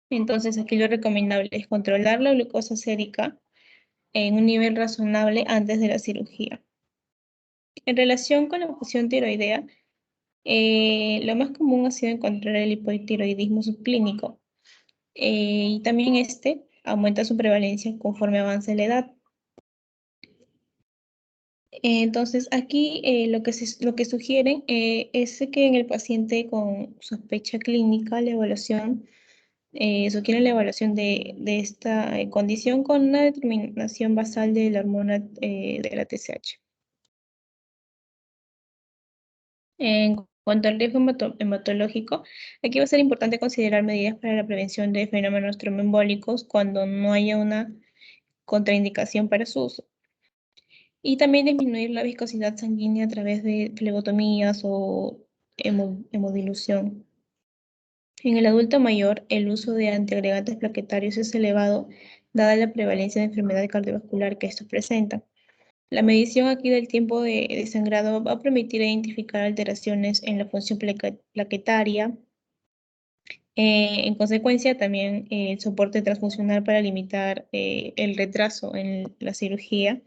Entonces aquí lo recomendable es controlar la glucosa sérica en un nivel razonable antes de la cirugía. En relación con la función tiroidea, lo más común ha sido encontrar el hipotiroidismo subclínico, y también este aumenta su prevalencia conforme avanza la edad. Entonces, aquí lo que sugieren es que en el paciente con sospecha clínica, la evaluación, sugieren la evaluación de esta condición con una determinación basal de la hormona de la TSH. En cuanto al riesgo hematológico, aquí va a ser importante considerar medidas para la prevención de fenómenos tromboembólicos cuando no haya una contraindicación para su uso. Y también disminuir la viscosidad sanguínea a través de flebotomías o hemodilución. En el adulto mayor, el uso de antiagregantes plaquetarios es elevado, dada la prevalencia de enfermedad cardiovascular que estos presentan. La medición aquí del tiempo de sangrado va a permitir identificar alteraciones en la función plaquetaria. En consecuencia, también el soporte transfuncional para limitar el retraso en la cirugía.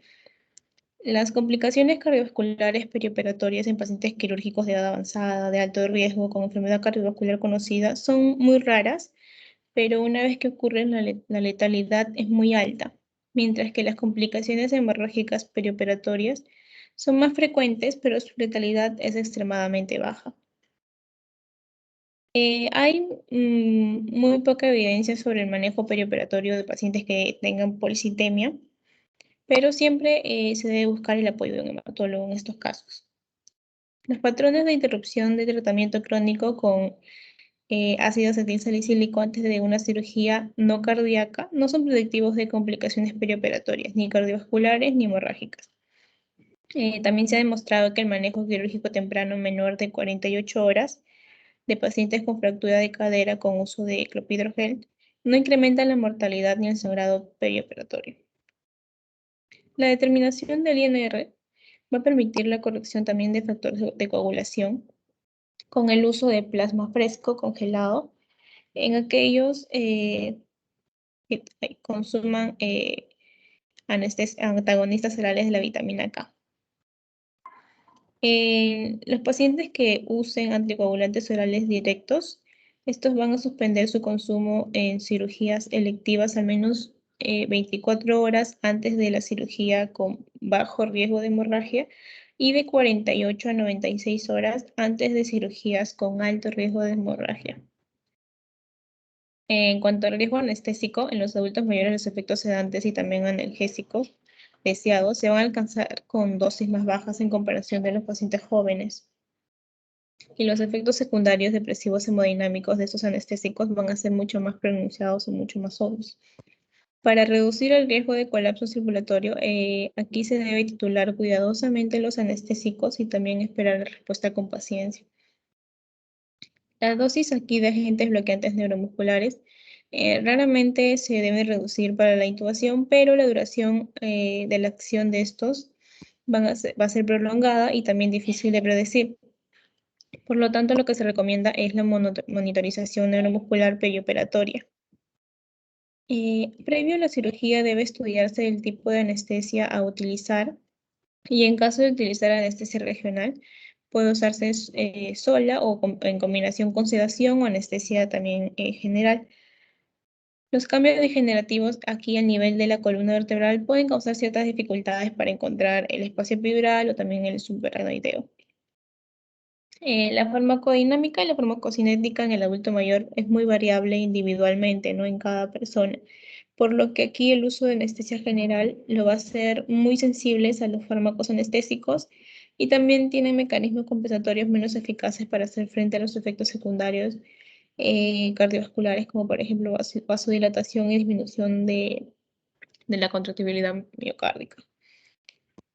Las complicaciones cardiovasculares perioperatorias en pacientes quirúrgicos de edad avanzada, de alto riesgo, con enfermedad cardiovascular conocida, son muy raras, pero una vez que ocurre la letalidad es muy alta, mientras que las complicaciones hemorrágicas perioperatorias son más frecuentes, pero su letalidad es extremadamente baja. Hay muy poca evidencia sobre el manejo perioperatorio de pacientes que tengan policitemia, pero siempre se debe buscar el apoyo de un hematólogo en estos casos. Los patrones de interrupción de tratamiento crónico con ácido acetilsalicílico antes de una cirugía no cardíaca no son predictivos de complicaciones perioperatorias, ni cardiovasculares ni hemorrágicas. También se ha demostrado que el manejo quirúrgico temprano menor de 48 horas de pacientes con fractura de cadera con uso de clopidogrel no incrementa la mortalidad ni el sangrado perioperatorio. La determinación del INR va a permitir la corrección también de factores de coagulación con el uso de plasma fresco congelado en aquellos que consuman antagonistas orales de la vitamina K. En los pacientes que usen anticoagulantes orales directos, estos van a suspender su consumo en cirugías electivas al menos 24 horas antes de la cirugía con bajo riesgo de hemorragia y de 48 a 96 horas antes de cirugías con alto riesgo de hemorragia. En cuanto al riesgo anestésico, en los adultos mayores los efectos sedantes y también analgésicos deseados se van a alcanzar con dosis más bajas en comparación de los pacientes jóvenes. Y los efectos secundarios depresivos hemodinámicos de estos anestésicos van a ser mucho más pronunciados y mucho más obvios. Para reducir el riesgo de colapso circulatorio, aquí se debe titular cuidadosamente los anestésicos y también esperar la respuesta con paciencia. La dosis aquí de agentes bloqueantes neuromusculares raramente se debe reducir para la intubación, pero la duración de la acción de estos va a ser prolongada y también difícil de predecir. Por lo tanto, lo que se recomienda es la monitorización neuromuscular perioperatoria. Previo a la cirugía debe estudiarse el tipo de anestesia a utilizar y en caso de utilizar anestesia regional puede usarse sola o en combinación con sedación o anestesia también general. Los cambios degenerativos aquí a nivel de la columna vertebral pueden causar ciertas dificultades para encontrar el espacio epidural o también el subaracnoideo. La farmacodinámica y la farmacocinética en el adulto mayor es muy variable individualmente, ¿no? En cada persona, por lo que aquí el uso de anestesia general lo va a hacer muy sensibles a los fármacos anestésicos y también tienen mecanismos compensatorios menos eficaces para hacer frente a los efectos secundarios cardiovasculares, como por ejemplo vasodilatación y disminución de la contractibilidad miocárdica.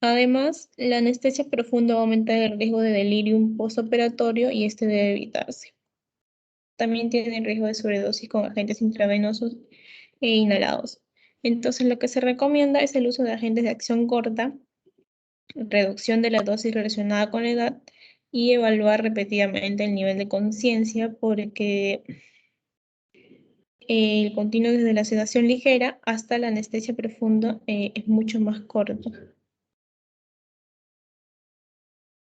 Además, la anestesia profunda aumenta el riesgo de delirium postoperatorio y este debe evitarse. También tiene riesgo de sobredosis con agentes intravenosos e inhalados. Entonces, lo que se recomienda es el uso de agentes de acción corta, reducción de la dosis relacionada con la edad y evaluar repetidamente el nivel de conciencia porque el continuo desde la sedación ligera hasta la anestesia profunda es mucho más corto.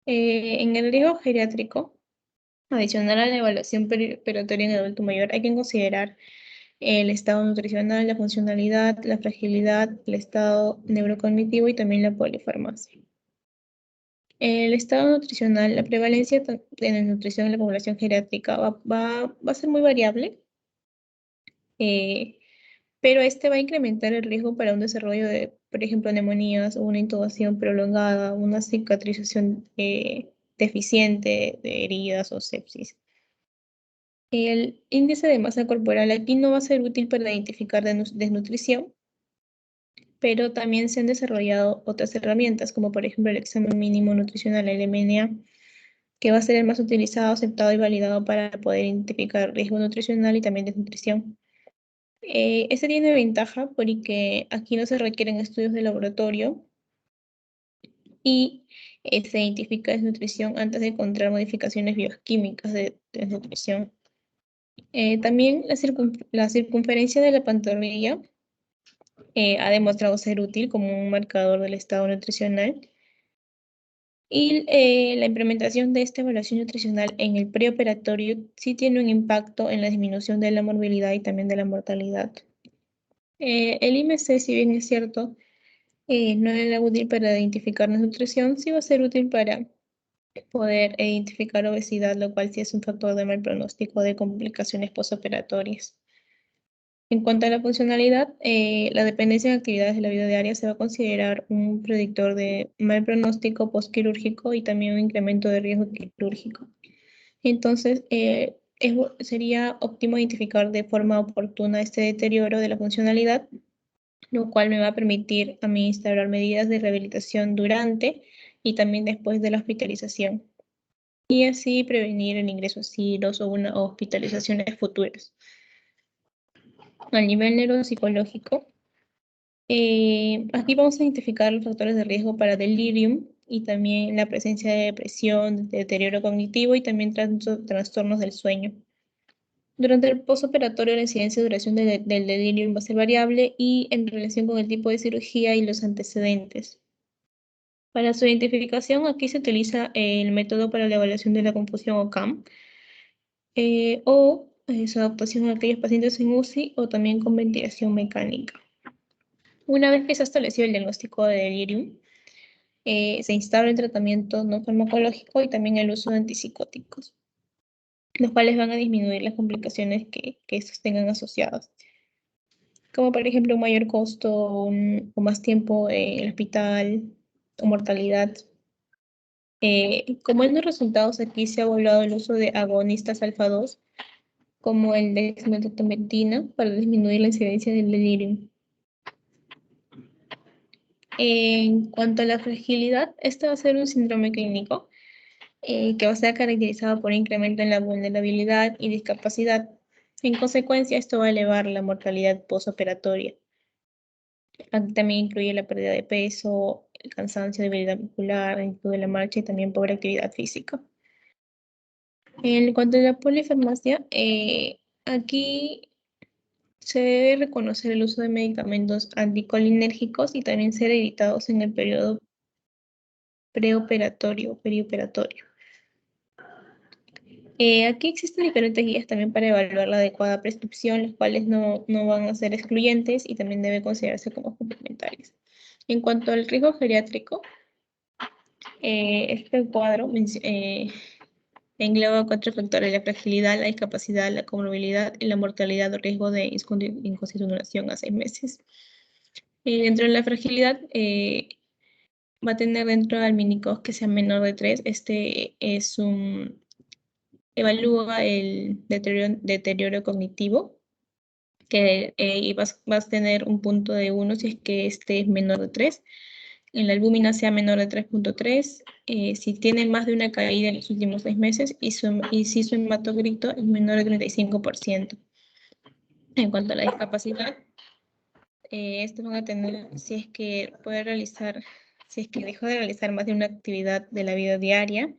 En el riesgo geriátrico, adicional a la evaluación peritoria en el adulto mayor, hay que considerar el estado nutricional, la funcionalidad, la fragilidad, el estado neurocognitivo y también la polifarmacia. El estado nutricional, la prevalencia de desnutrición en la población geriátrica va a ser muy variable, pero este va a incrementar el riesgo para un desarrollo de, por ejemplo, neumonías o una intubación prolongada, una cicatrización deficiente de heridas o sepsis. El índice de masa corporal aquí no va a ser útil para identificar desnutrición, pero también se han desarrollado otras herramientas, como por ejemplo el examen mínimo nutricional, el MNA, que va a ser el más utilizado, aceptado y validado para poder identificar riesgo nutricional y también desnutrición. Este tiene ventaja porque aquí no se requieren estudios de laboratorio y se identifica desnutrición antes de encontrar modificaciones bioquímicas de desnutrición. También la circunferencia de la pantorrilla ha demostrado ser útil como un marcador del estado nutricional. Y la implementación de esta evaluación nutricional en el preoperatorio sí tiene un impacto en la disminución de la morbilidad y también de la mortalidad. El IMC, si bien es cierto, no era útil para identificar desnutrición, sí va a ser útil para poder identificar obesidad, lo cual sí es un factor de mal pronóstico de complicaciones postoperatorias. En cuanto a la funcionalidad, la dependencia en actividades de la vida diaria se va a considerar un predictor de mal pronóstico postquirúrgico y también un incremento de riesgo quirúrgico. Entonces, sería óptimo identificar de forma oportuna este deterioro de la funcionalidad, lo cual me va a permitir a mí instaurar medidas de rehabilitación durante y también después de la hospitalización, y así prevenir el ingreso a SIROS o hospitalizaciones futuras. A nivel neuropsicológico, aquí vamos a identificar los factores de riesgo para delirium y también la presencia de depresión, de deterioro cognitivo y también trastornos del sueño. Durante el postoperatorio, la incidencia y duración del delirium va a ser variable y en relación con el tipo de cirugía y los antecedentes. Para su identificación, aquí se utiliza el método para la evaluación de la confusión o CAM, o su adaptación a aquellos pacientes en UCI o también con ventilación mecánica. Una vez que se ha establecido el diagnóstico de delirium, se instaura el tratamiento no farmacológico y también el uso de antipsicóticos, los cuales van a disminuir las complicaciones que estos tengan asociadas, como por ejemplo un mayor costo o más tiempo en el hospital o mortalidad. Como en los resultados aquí se ha evaluado el uso de agonistas alfa-2 como el de dexmedetomidina para disminuir la incidencia del delirium. En cuanto a la fragilidad, este va a ser un síndrome clínico que va a estar caracterizado por un incremento en la vulnerabilidad y discapacidad. En consecuencia, esto va a elevar la mortalidad postoperatoria. Aquí también incluye la pérdida de peso, el cansancio, debilidad muscular, incluye la marcha y también pobre actividad física. En cuanto a la polifarmacia, aquí Se debe reconocer el uso de medicamentos anticolinérgicos y también ser evitados en el periodo preoperatorio o perioperatorio. Aquí existen diferentes guías también para evaluar la adecuada prescripción, las cuales no van a ser excluyentes y también debe considerarse como complementarias. En cuanto al riesgo geriátrico, este cuadro engloba 4 factores: la fragilidad, la discapacidad, la comorbilidad y la mortalidad o riesgo de inconstitucionalización a 6 meses. Dentro de la fragilidad, va a tener dentro del minicos que sea menor de 3. Este es evalúa el deterioro cognitivo, que vas a tener un punto de 1 si es que este es menor de 3. En la albúmina sea menor de 3.3, si tiene más de una caída en los últimos 6 meses y si su hematocrito es menor de 35%. En cuanto a la discapacidad, estos van a tener, si es que dejó de realizar más de una actividad de la vida diaria.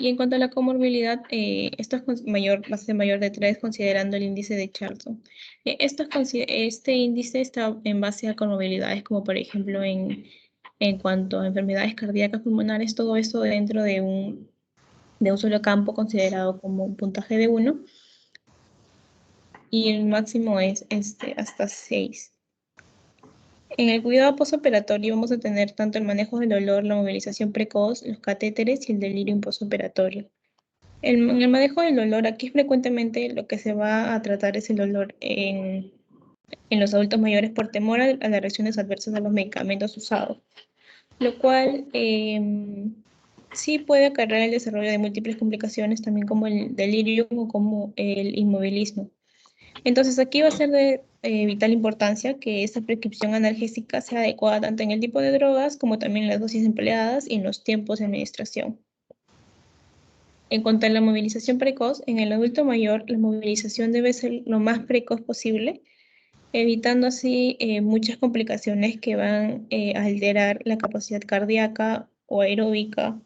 Y en cuanto a la comorbilidad, esto va a ser mayor de 3 considerando el índice de Charlton. Este índice está en base a comorbilidades como por ejemplo en cuanto a enfermedades cardíacas pulmonares, todo esto dentro de un solo campo considerado como un puntaje de 1 y el máximo es hasta 6. En el cuidado postoperatorio vamos a tener tanto el manejo del dolor, la movilización precoz, los catéteres y el delirio postoperatorio. En el manejo del dolor, aquí frecuentemente lo que se va a tratar es el dolor en los adultos mayores por temor a las reacciones adversas a los medicamentos usados, lo cual sí puede acarrear el desarrollo de múltiples complicaciones, también como el delirio o como el inmovilismo. Entonces aquí va a ser de vital importancia que esta prescripción analgésica sea adecuada tanto en el tipo de drogas como también en las dosis empleadas y en los tiempos de administración. En cuanto a la movilización precoz, en el adulto mayor la movilización debe ser lo más precoz posible, evitando así muchas complicaciones que van a alterar la capacidad cardíaca o aeróbica,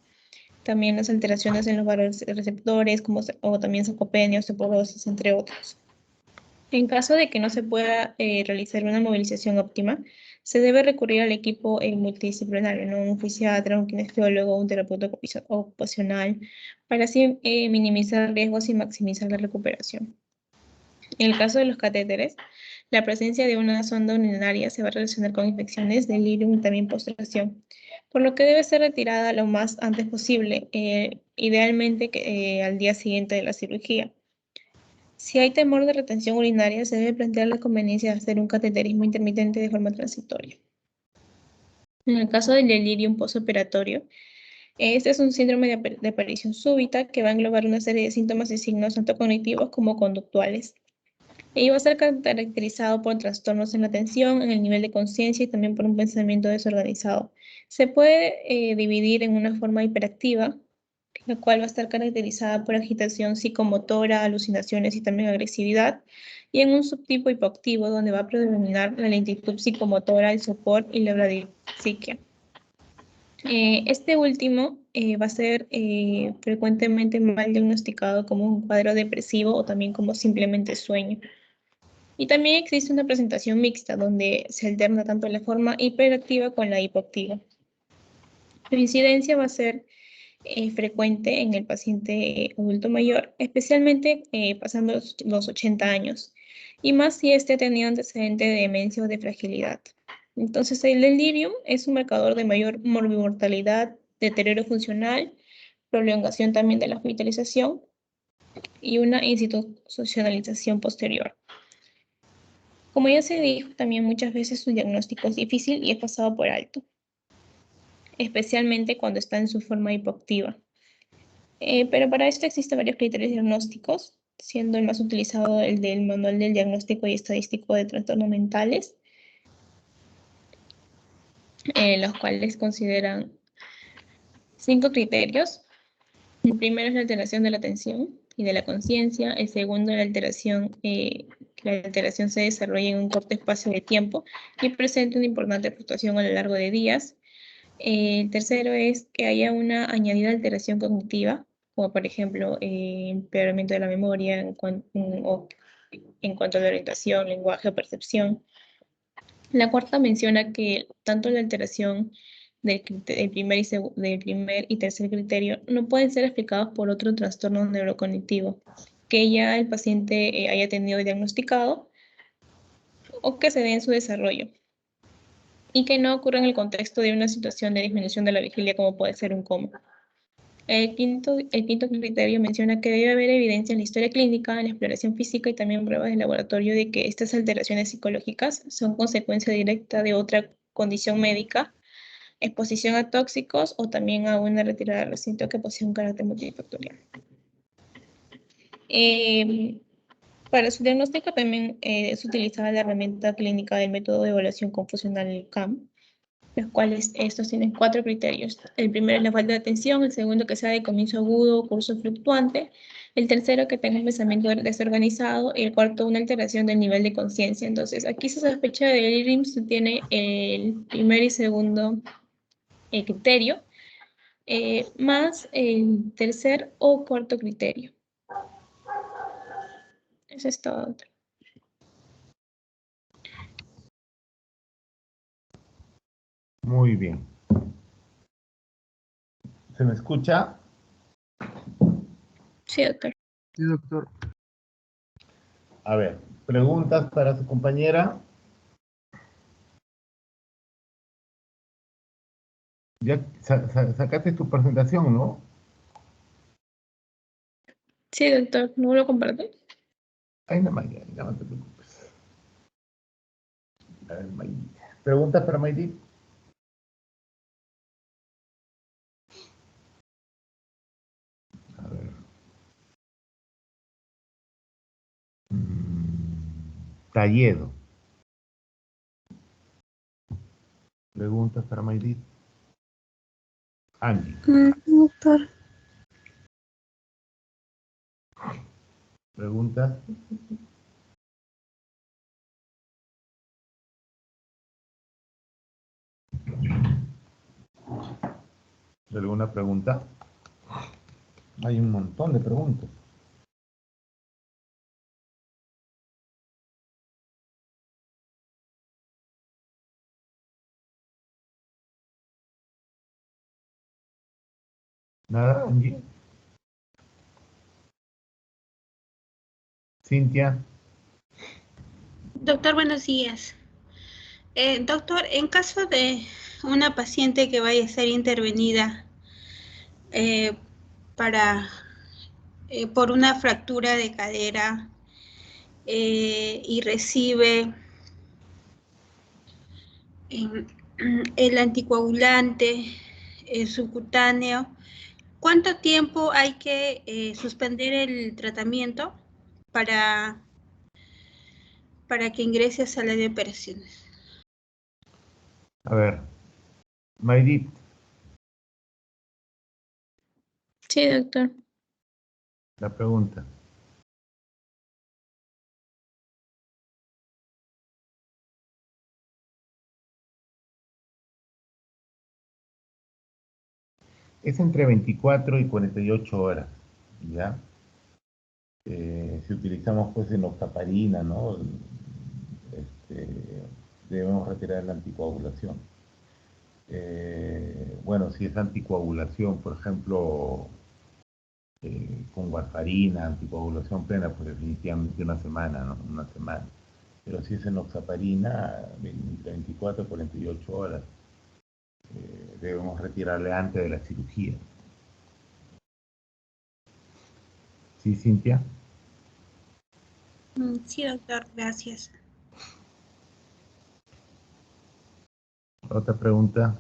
también las alteraciones en los receptores, o también sarcopenia, osteoporosis, entre otros. En caso de que no se pueda realizar una movilización óptima, se debe recurrir al equipo multidisciplinario, ¿no? Un fisiatra, un kinesiólogo, un terapeuta ocupacional, para así minimizar riesgos y maximizar la recuperación. En el caso de los catéteres, la presencia de una sonda urinaria se va a relacionar con infecciones, delirium y también postración, por lo que debe ser retirada lo más antes posible, idealmente al día siguiente de la cirugía. Si hay temor de retención urinaria, se debe plantear la conveniencia de hacer un cateterismo intermitente de forma transitoria. En el caso del delirium postoperatorio, este es un síndrome de aparición súbita que va a englobar una serie de síntomas y signos tanto cognitivos como conductuales. Y va a ser caracterizado por trastornos en la atención, en el nivel de conciencia y también por un pensamiento desorganizado. Se puede dividir en una forma hiperactiva, la cual va a estar caracterizada por agitación psicomotora, alucinaciones y también agresividad, y en un subtipo hipoactivo, donde va a predominar la lentitud psicomotora, el sopor y la bradipsiquia. Este último va a ser frecuentemente mal diagnosticado como un cuadro depresivo o también como simplemente sueño. Y también existe una presentación mixta, donde se alterna tanto la forma hiperactiva con la hipoactiva. La incidencia va a ser frecuente en el paciente adulto mayor, especialmente pasando los 80 años, y más si este ha tenido antecedente de demencia o de fragilidad. Entonces, el delirium es un marcador de mayor morbimortalidad, deterioro funcional, prolongación también de la hospitalización y una institucionalización posterior. Como ya se dijo, también muchas veces su diagnóstico es difícil y es pasado por alto, especialmente cuando está en su forma hipoactiva. Pero para esto existen varios criterios diagnósticos, siendo el más utilizado el del Manual del Diagnóstico y Estadístico de Trastornos Mentales, los cuales consideran 5 criterios. El primero es la alteración de la atención y de la conciencia. El segundo, la alteración se desarrolla en un corto espacio de tiempo y presenta una importante fluctuación a lo largo de días. El tercero es que haya una añadida alteración cognitiva, como por ejemplo empeoramiento de la memoria o en cuanto a la orientación, lenguaje o percepción. La cuarta menciona que tanto la alteración del primer y tercer criterio no pueden ser explicados por otro trastorno neurocognitivo que ya el paciente haya tenido diagnosticado o que se dé en su desarrollo y que no ocurra en el contexto de una situación de disminución de la vigilia como puede ser un coma. El quinto criterio menciona que debe haber evidencia en la historia clínica, en la exploración física y también pruebas de laboratorio de que estas alteraciones psicológicas son consecuencia directa de otra condición médica, exposición a tóxicos o también a una retirada reciente que posee un carácter multifactorial. Para su diagnóstico también es utilizada la herramienta clínica del método de evaluación confusional CAM, los cuales estos tienen 4 criterios. El primero es la falta de atención, el segundo que sea de comienzo agudo o curso fluctuante, el tercero que tenga un pensamiento desorganizado y el cuarto una alteración del nivel de conciencia. Entonces aquí se sospecha del IRIMS tiene el primer y segundo criterio, más el tercer o cuarto criterio. Eso es todo. Muy bien. ¿Se me escucha? Sí, doctor. Sí, doctor. A ver, preguntas para su compañera. Ya sacaste tu presentación, ¿no? Sí, doctor. ¿No lo comparto? Ahí nada más, ya no te preocupes. A ver, Maydi. ¿Preguntas para Maydi? A ver. Talledo. ¿Preguntas para Maydi? Angie. Doctor. ¿Preguntas? ¿Alguna pregunta? Hay un montón de preguntas. ¿Nada, Angie? Cintia. Doctor, buenos días. Doctor, en caso de una paciente que vaya a ser intervenida por una fractura de cadera y recibe el anticoagulante subcutáneo, ¿cuánto tiempo hay que suspender el tratamiento para que ingrese a sala de operaciones? A ver, Maydi. Sí, doctor. La pregunta. Es entre 24 y 48 horas, ¿ya? Si utilizamos pues enoxaparina, ¿no? Debemos retirar la anticoagulación. Bueno, si es anticoagulación, por ejemplo, con warfarina, anticoagulación plena, pues definitivamente una semana, ¿no? Una semana. Pero si es enoxaparina, entre 24 y 48 horas. Debemos retirarle antes de la cirugía. ¿Sí, Cintia? Sí, doctor, gracias. Otra pregunta.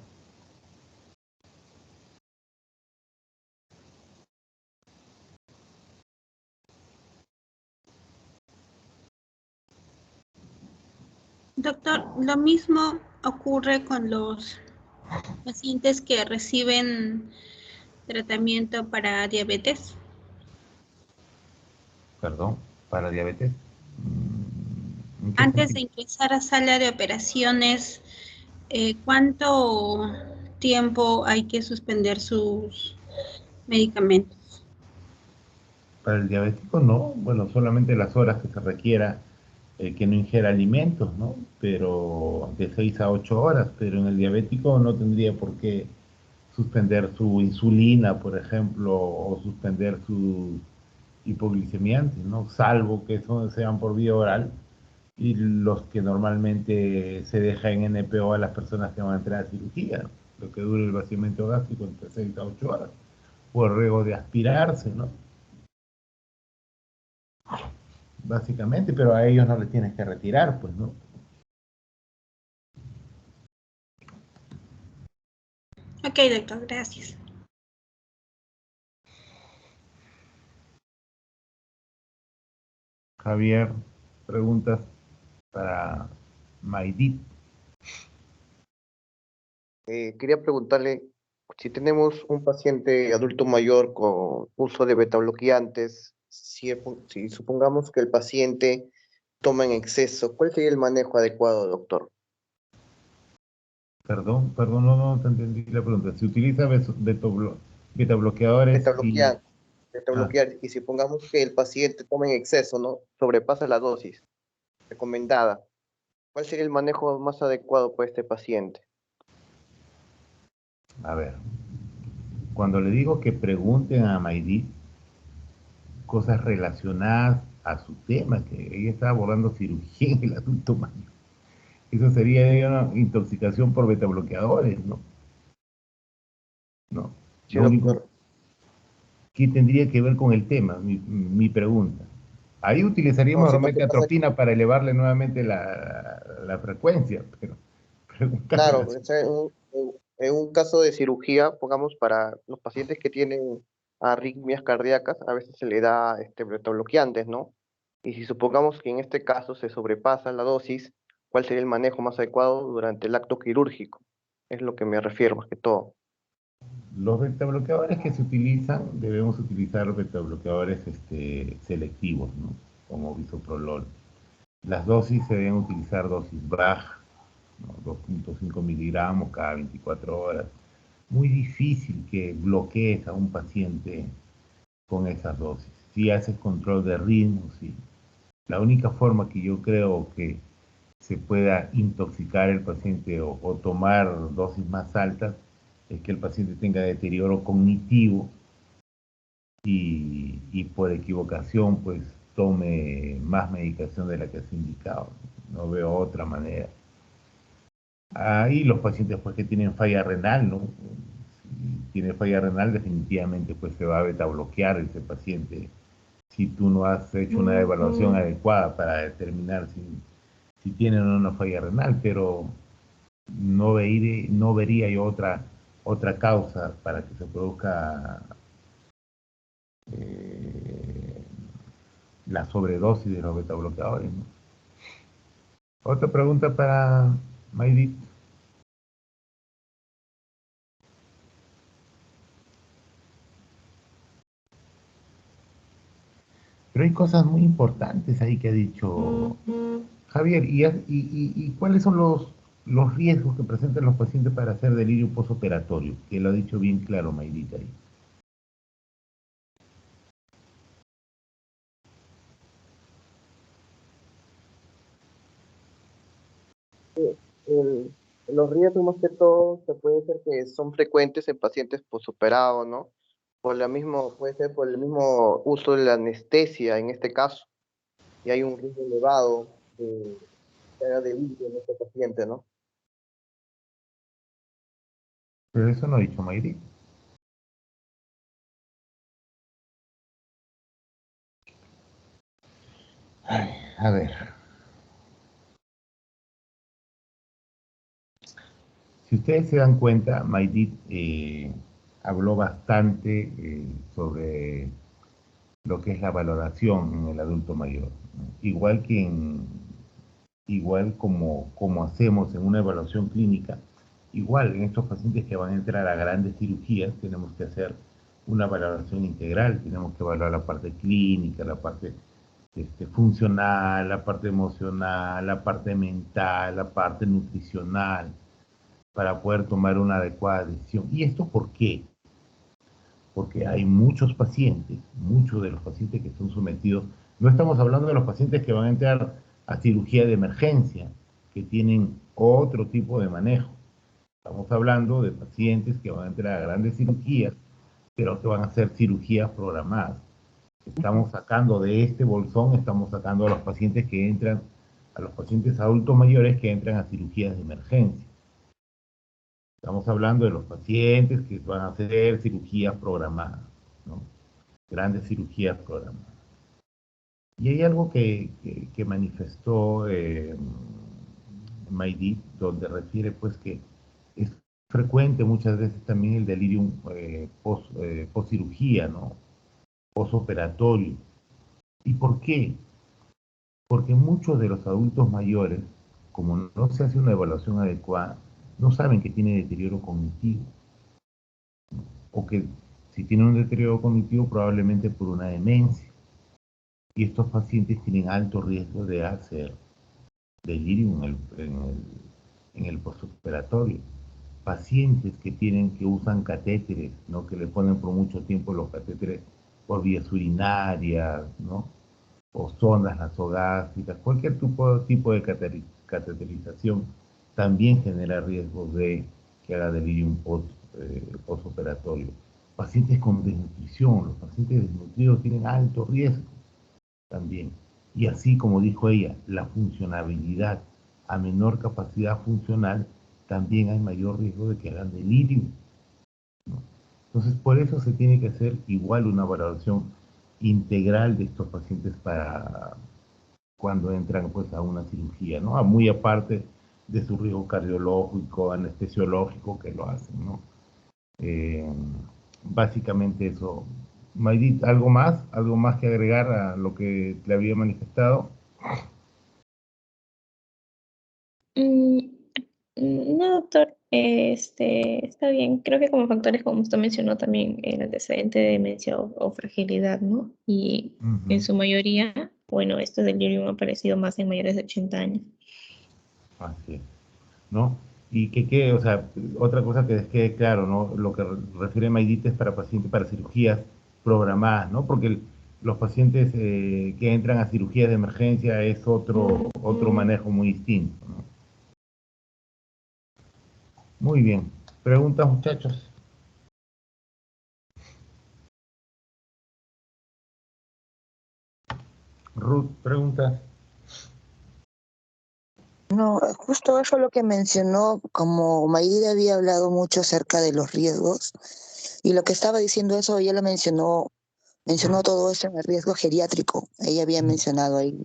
Doctor, lo mismo ocurre con los pacientes que reciben tratamiento para diabetes. Perdón, para diabetes. ¿En qué Antes de sentido? ingresar a sala de operaciones, ¿cuánto tiempo hay que suspender sus medicamentos? Para el diabético no, bueno, solamente las horas que se requiera que no ingiera alimentos, ¿no? Pero de 6 a 8 horas, pero en el diabético no tendría por qué suspender su insulina, por ejemplo, o suspender sus hipoglicemiantes, ¿no? Salvo que sean por vía oral y los que normalmente se deja en NPO a las personas que van a entrar a cirugía, lo que dure el vaciamiento gástrico entre 6 a 8 horas, o el riesgo de aspirarse, ¿no? Básicamente, pero a ellos no les tienes que retirar, pues, ¿no? Ok, doctor, gracias. Javier, preguntas para Maidit. Quería preguntarle si tenemos un paciente adulto mayor con uso de beta bloqueantes, si supongamos que el paciente toma en exceso, ¿cuál sería el manejo adecuado, doctor? Perdón, no te entendí la pregunta. Si utiliza beta bloqueadores Beta y... bloqueante, beta bloquear, y supongamos que el paciente toma en exceso, ¿no? Sobrepasa la dosis recomendada. ¿Cuál sería el manejo más adecuado para este paciente? A ver, cuando le digo que pregunten a Maidit cosas relacionadas a su tema, que ella está abordando cirugía en el adulto mayor, eso sería una intoxicación por beta bloqueadores, ¿no? No. Sí, Lo único doctor. que tendría que ver con el tema, mi pregunta. Ahí No, utilizaríamos sino que pasa que, brometratropina para elevarle nuevamente la frecuencia, pero preguntas claro, o relacionadas. sea, en un caso de cirugía, pongamos para los pacientes que tienen arritmias cardíacas, a veces se le da beta-bloqueantes, ¿no? Y si supongamos que en este caso se sobrepasa la dosis, ¿cuál sería el manejo más adecuado durante el acto quirúrgico? Es lo que me refiero más que todo. Los betabloqueadores que se utilizan, debemos utilizar betabloqueadores selectivos, ¿no? Como bisoprolol. Las dosis se deben utilizar dosis baja, ¿no? 2.5 miligramos cada 24 horas. Muy difícil que bloquees a un paciente con esas dosis. Si haces control de ritmo, sí. La única forma que yo creo que se pueda intoxicar el paciente o tomar dosis más altas es que el paciente tenga deterioro cognitivo y por equivocación pues tome más medicación de la que se ha indicado. No veo otra manera. Ahí los pacientes pues que tienen falla renal, ¿no? Si tiene falla renal definitivamente pues se va a beta bloquear ese paciente si tú no has hecho una evaluación adecuada para determinar si tienen o no una falla renal, pero no vería yo otra causa para que se produzca la sobredosis de los beta bloqueadores, ¿no? Otra pregunta para Maidit. Pero hay cosas muy importantes ahí que ha dicho Javier. ¿Y cuáles son los riesgos que presentan los pacientes para hacer delirio postoperatorio? Que lo ha dicho bien claro Maidit ahí. El- los riesgos más que todo se puede ser que son frecuentes en pacientes posoperados, ¿no? Puede ser por el mismo uso de la anestesia en este caso, y hay un riesgo elevado de que haga delirio en este paciente, ¿no? Pero eso no ha dicho Maidit. Ay, a ver. Si ustedes se dan cuenta, Maidit habló bastante sobre lo que es la valoración en el adulto mayor, ¿no? Igual como hacemos en una evaluación clínica, igual en estos pacientes que van a entrar a grandes cirugías, tenemos que hacer una valoración integral, tenemos que evaluar la parte clínica, la parte funcional, la parte emocional, la parte mental, la parte nutricional, para poder tomar una adecuada decisión. ¿Y esto por qué? porque hay muchos de los pacientes que son sometidos, no estamos hablando de los pacientes que van a entrar a cirugía de emergencia, que tienen otro tipo de manejo. Estamos hablando de pacientes que van a entrar a grandes cirugías, pero que van a ser cirugías programadas. Estamos sacando de este bolsón, estamos sacando a los pacientes que entran, a los pacientes adultos mayores que entran a cirugías de emergencia. Estamos hablando de los pacientes que van a hacer cirugías programadas, ¿no? Grandes cirugías programadas. Y hay algo que manifestó Maidit, donde refiere pues que es frecuente muchas veces también el delirium post-cirugía, ¿no? Postoperatorio. ¿Y por qué? Porque muchos de los adultos mayores, como no se hace una evaluación adecuada, no saben que tiene deterioro cognitivo. O que si tienen un deterioro cognitivo, probablemente por una demencia. Y estos pacientes tienen alto riesgo de hacer delirium en el postoperatorio. Pacientes que usan catéteres, ¿no? Que le ponen por mucho tiempo los catéteres por vías urinarias, ¿no? O sondas nasogástricas, cualquier tipo de cateterización también genera riesgo de que haga delirium postoperatorio. Pacientes con desnutrición, los pacientes desnutridos tienen alto riesgo también. Y así como dijo ella, la funcionabilidad, a menor capacidad funcional, también hay mayor riesgo de que hagan delirium, ¿no? Entonces, por eso se tiene que hacer igual una valoración integral de estos pacientes para cuando entran pues a una cirugía, ¿no? Muy aparte de su riesgo cardiológico, anestesiológico que lo hacen, ¿no? Básicamente eso. Maydit, ¿algo más? ¿Algo más que agregar a lo que le había manifestado? No, doctor, está bien. Creo que como factores, como usted mencionó también, el antecedente de demencia o fragilidad, ¿no? Y en su mayoría, bueno, este delirium ha aparecido más en mayores de 80 años. Así es, ¿no? Y o sea, otra cosa que les quede claro, ¿no? Lo que refiere Maydit es para pacientes, para cirugías programadas, ¿no? Porque los pacientes que entran a cirugías de emergencia es otro manejo muy distinto, ¿no? Muy bien. ¿Preguntas, muchachos? Ruth, ¿preguntas? No, justo eso lo que mencionó, como Maide había hablado mucho acerca de los riesgos, y lo que estaba diciendo eso, ella lo mencionó todo eso en el riesgo geriátrico. Ella había mencionado ahí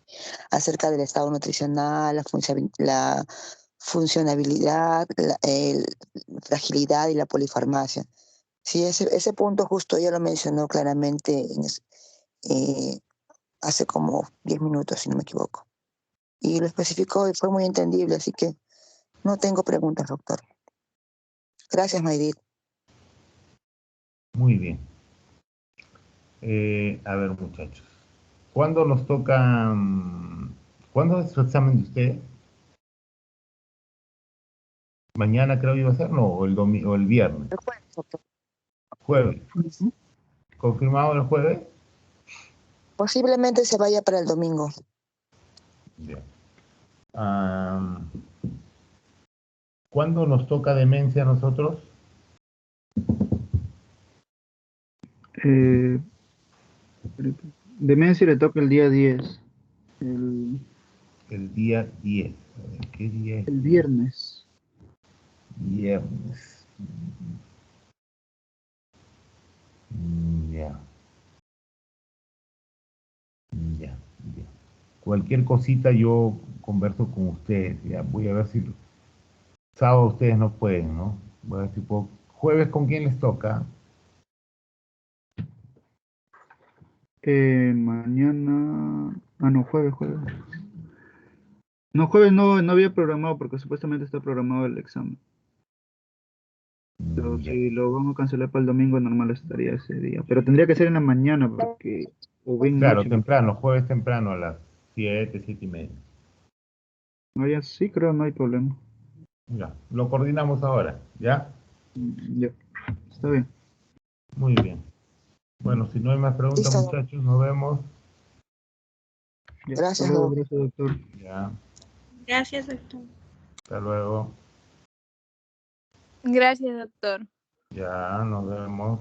acerca del estado nutricional, la funcionabilidad, la fragilidad y la polifarmacia. Sí, ese punto justo ella lo mencionó claramente hace como 10 minutos, si no me equivoco. Y lo especificó y fue muy entendible, así que no tengo preguntas, doctor. Gracias, Maydit. Muy bien. A ver, muchachos. ¿Cuándo nos toca? ¿Cuándo es su examen de usted? Mañana creo que iba a ser, no, o el domingo, o el viernes. El jueves, doctor. Jueves. ¿Confirmado el jueves? Posiblemente se vaya para el domingo. Bien. ¿Cuándo nos toca demencia a nosotros? Demencia le toca el día 10. El día 10. A ver, ¿qué día es? El viernes. Viernes. Ya. Ya. Cualquier cosita yo converso con ustedes. Ya voy a ver si sábado ustedes no pueden, ¿no? Voy a ver si puedo. ¿Jueves con quién les toca? Mañana. No, jueves. No, jueves no había programado porque supuestamente está programado el examen. Pero Ya. si lo vamos a cancelar para el domingo, normal estaría ese día. Pero tendría que ser en la mañana porque. O bien Claro, noche. temprano, jueves temprano a las 7:30. No, ya sí, creo, no hay problema. Ya, lo coordinamos ahora, ¿ya? Ya, está bien. Muy bien. Bueno, si no hay más preguntas, Listo. muchachos, nos vemos. Ya, Gracias, hasta luego, Doc. gracias, doctor. Ya, Gracias, doctor. hasta luego. Gracias, doctor. Ya, nos vemos.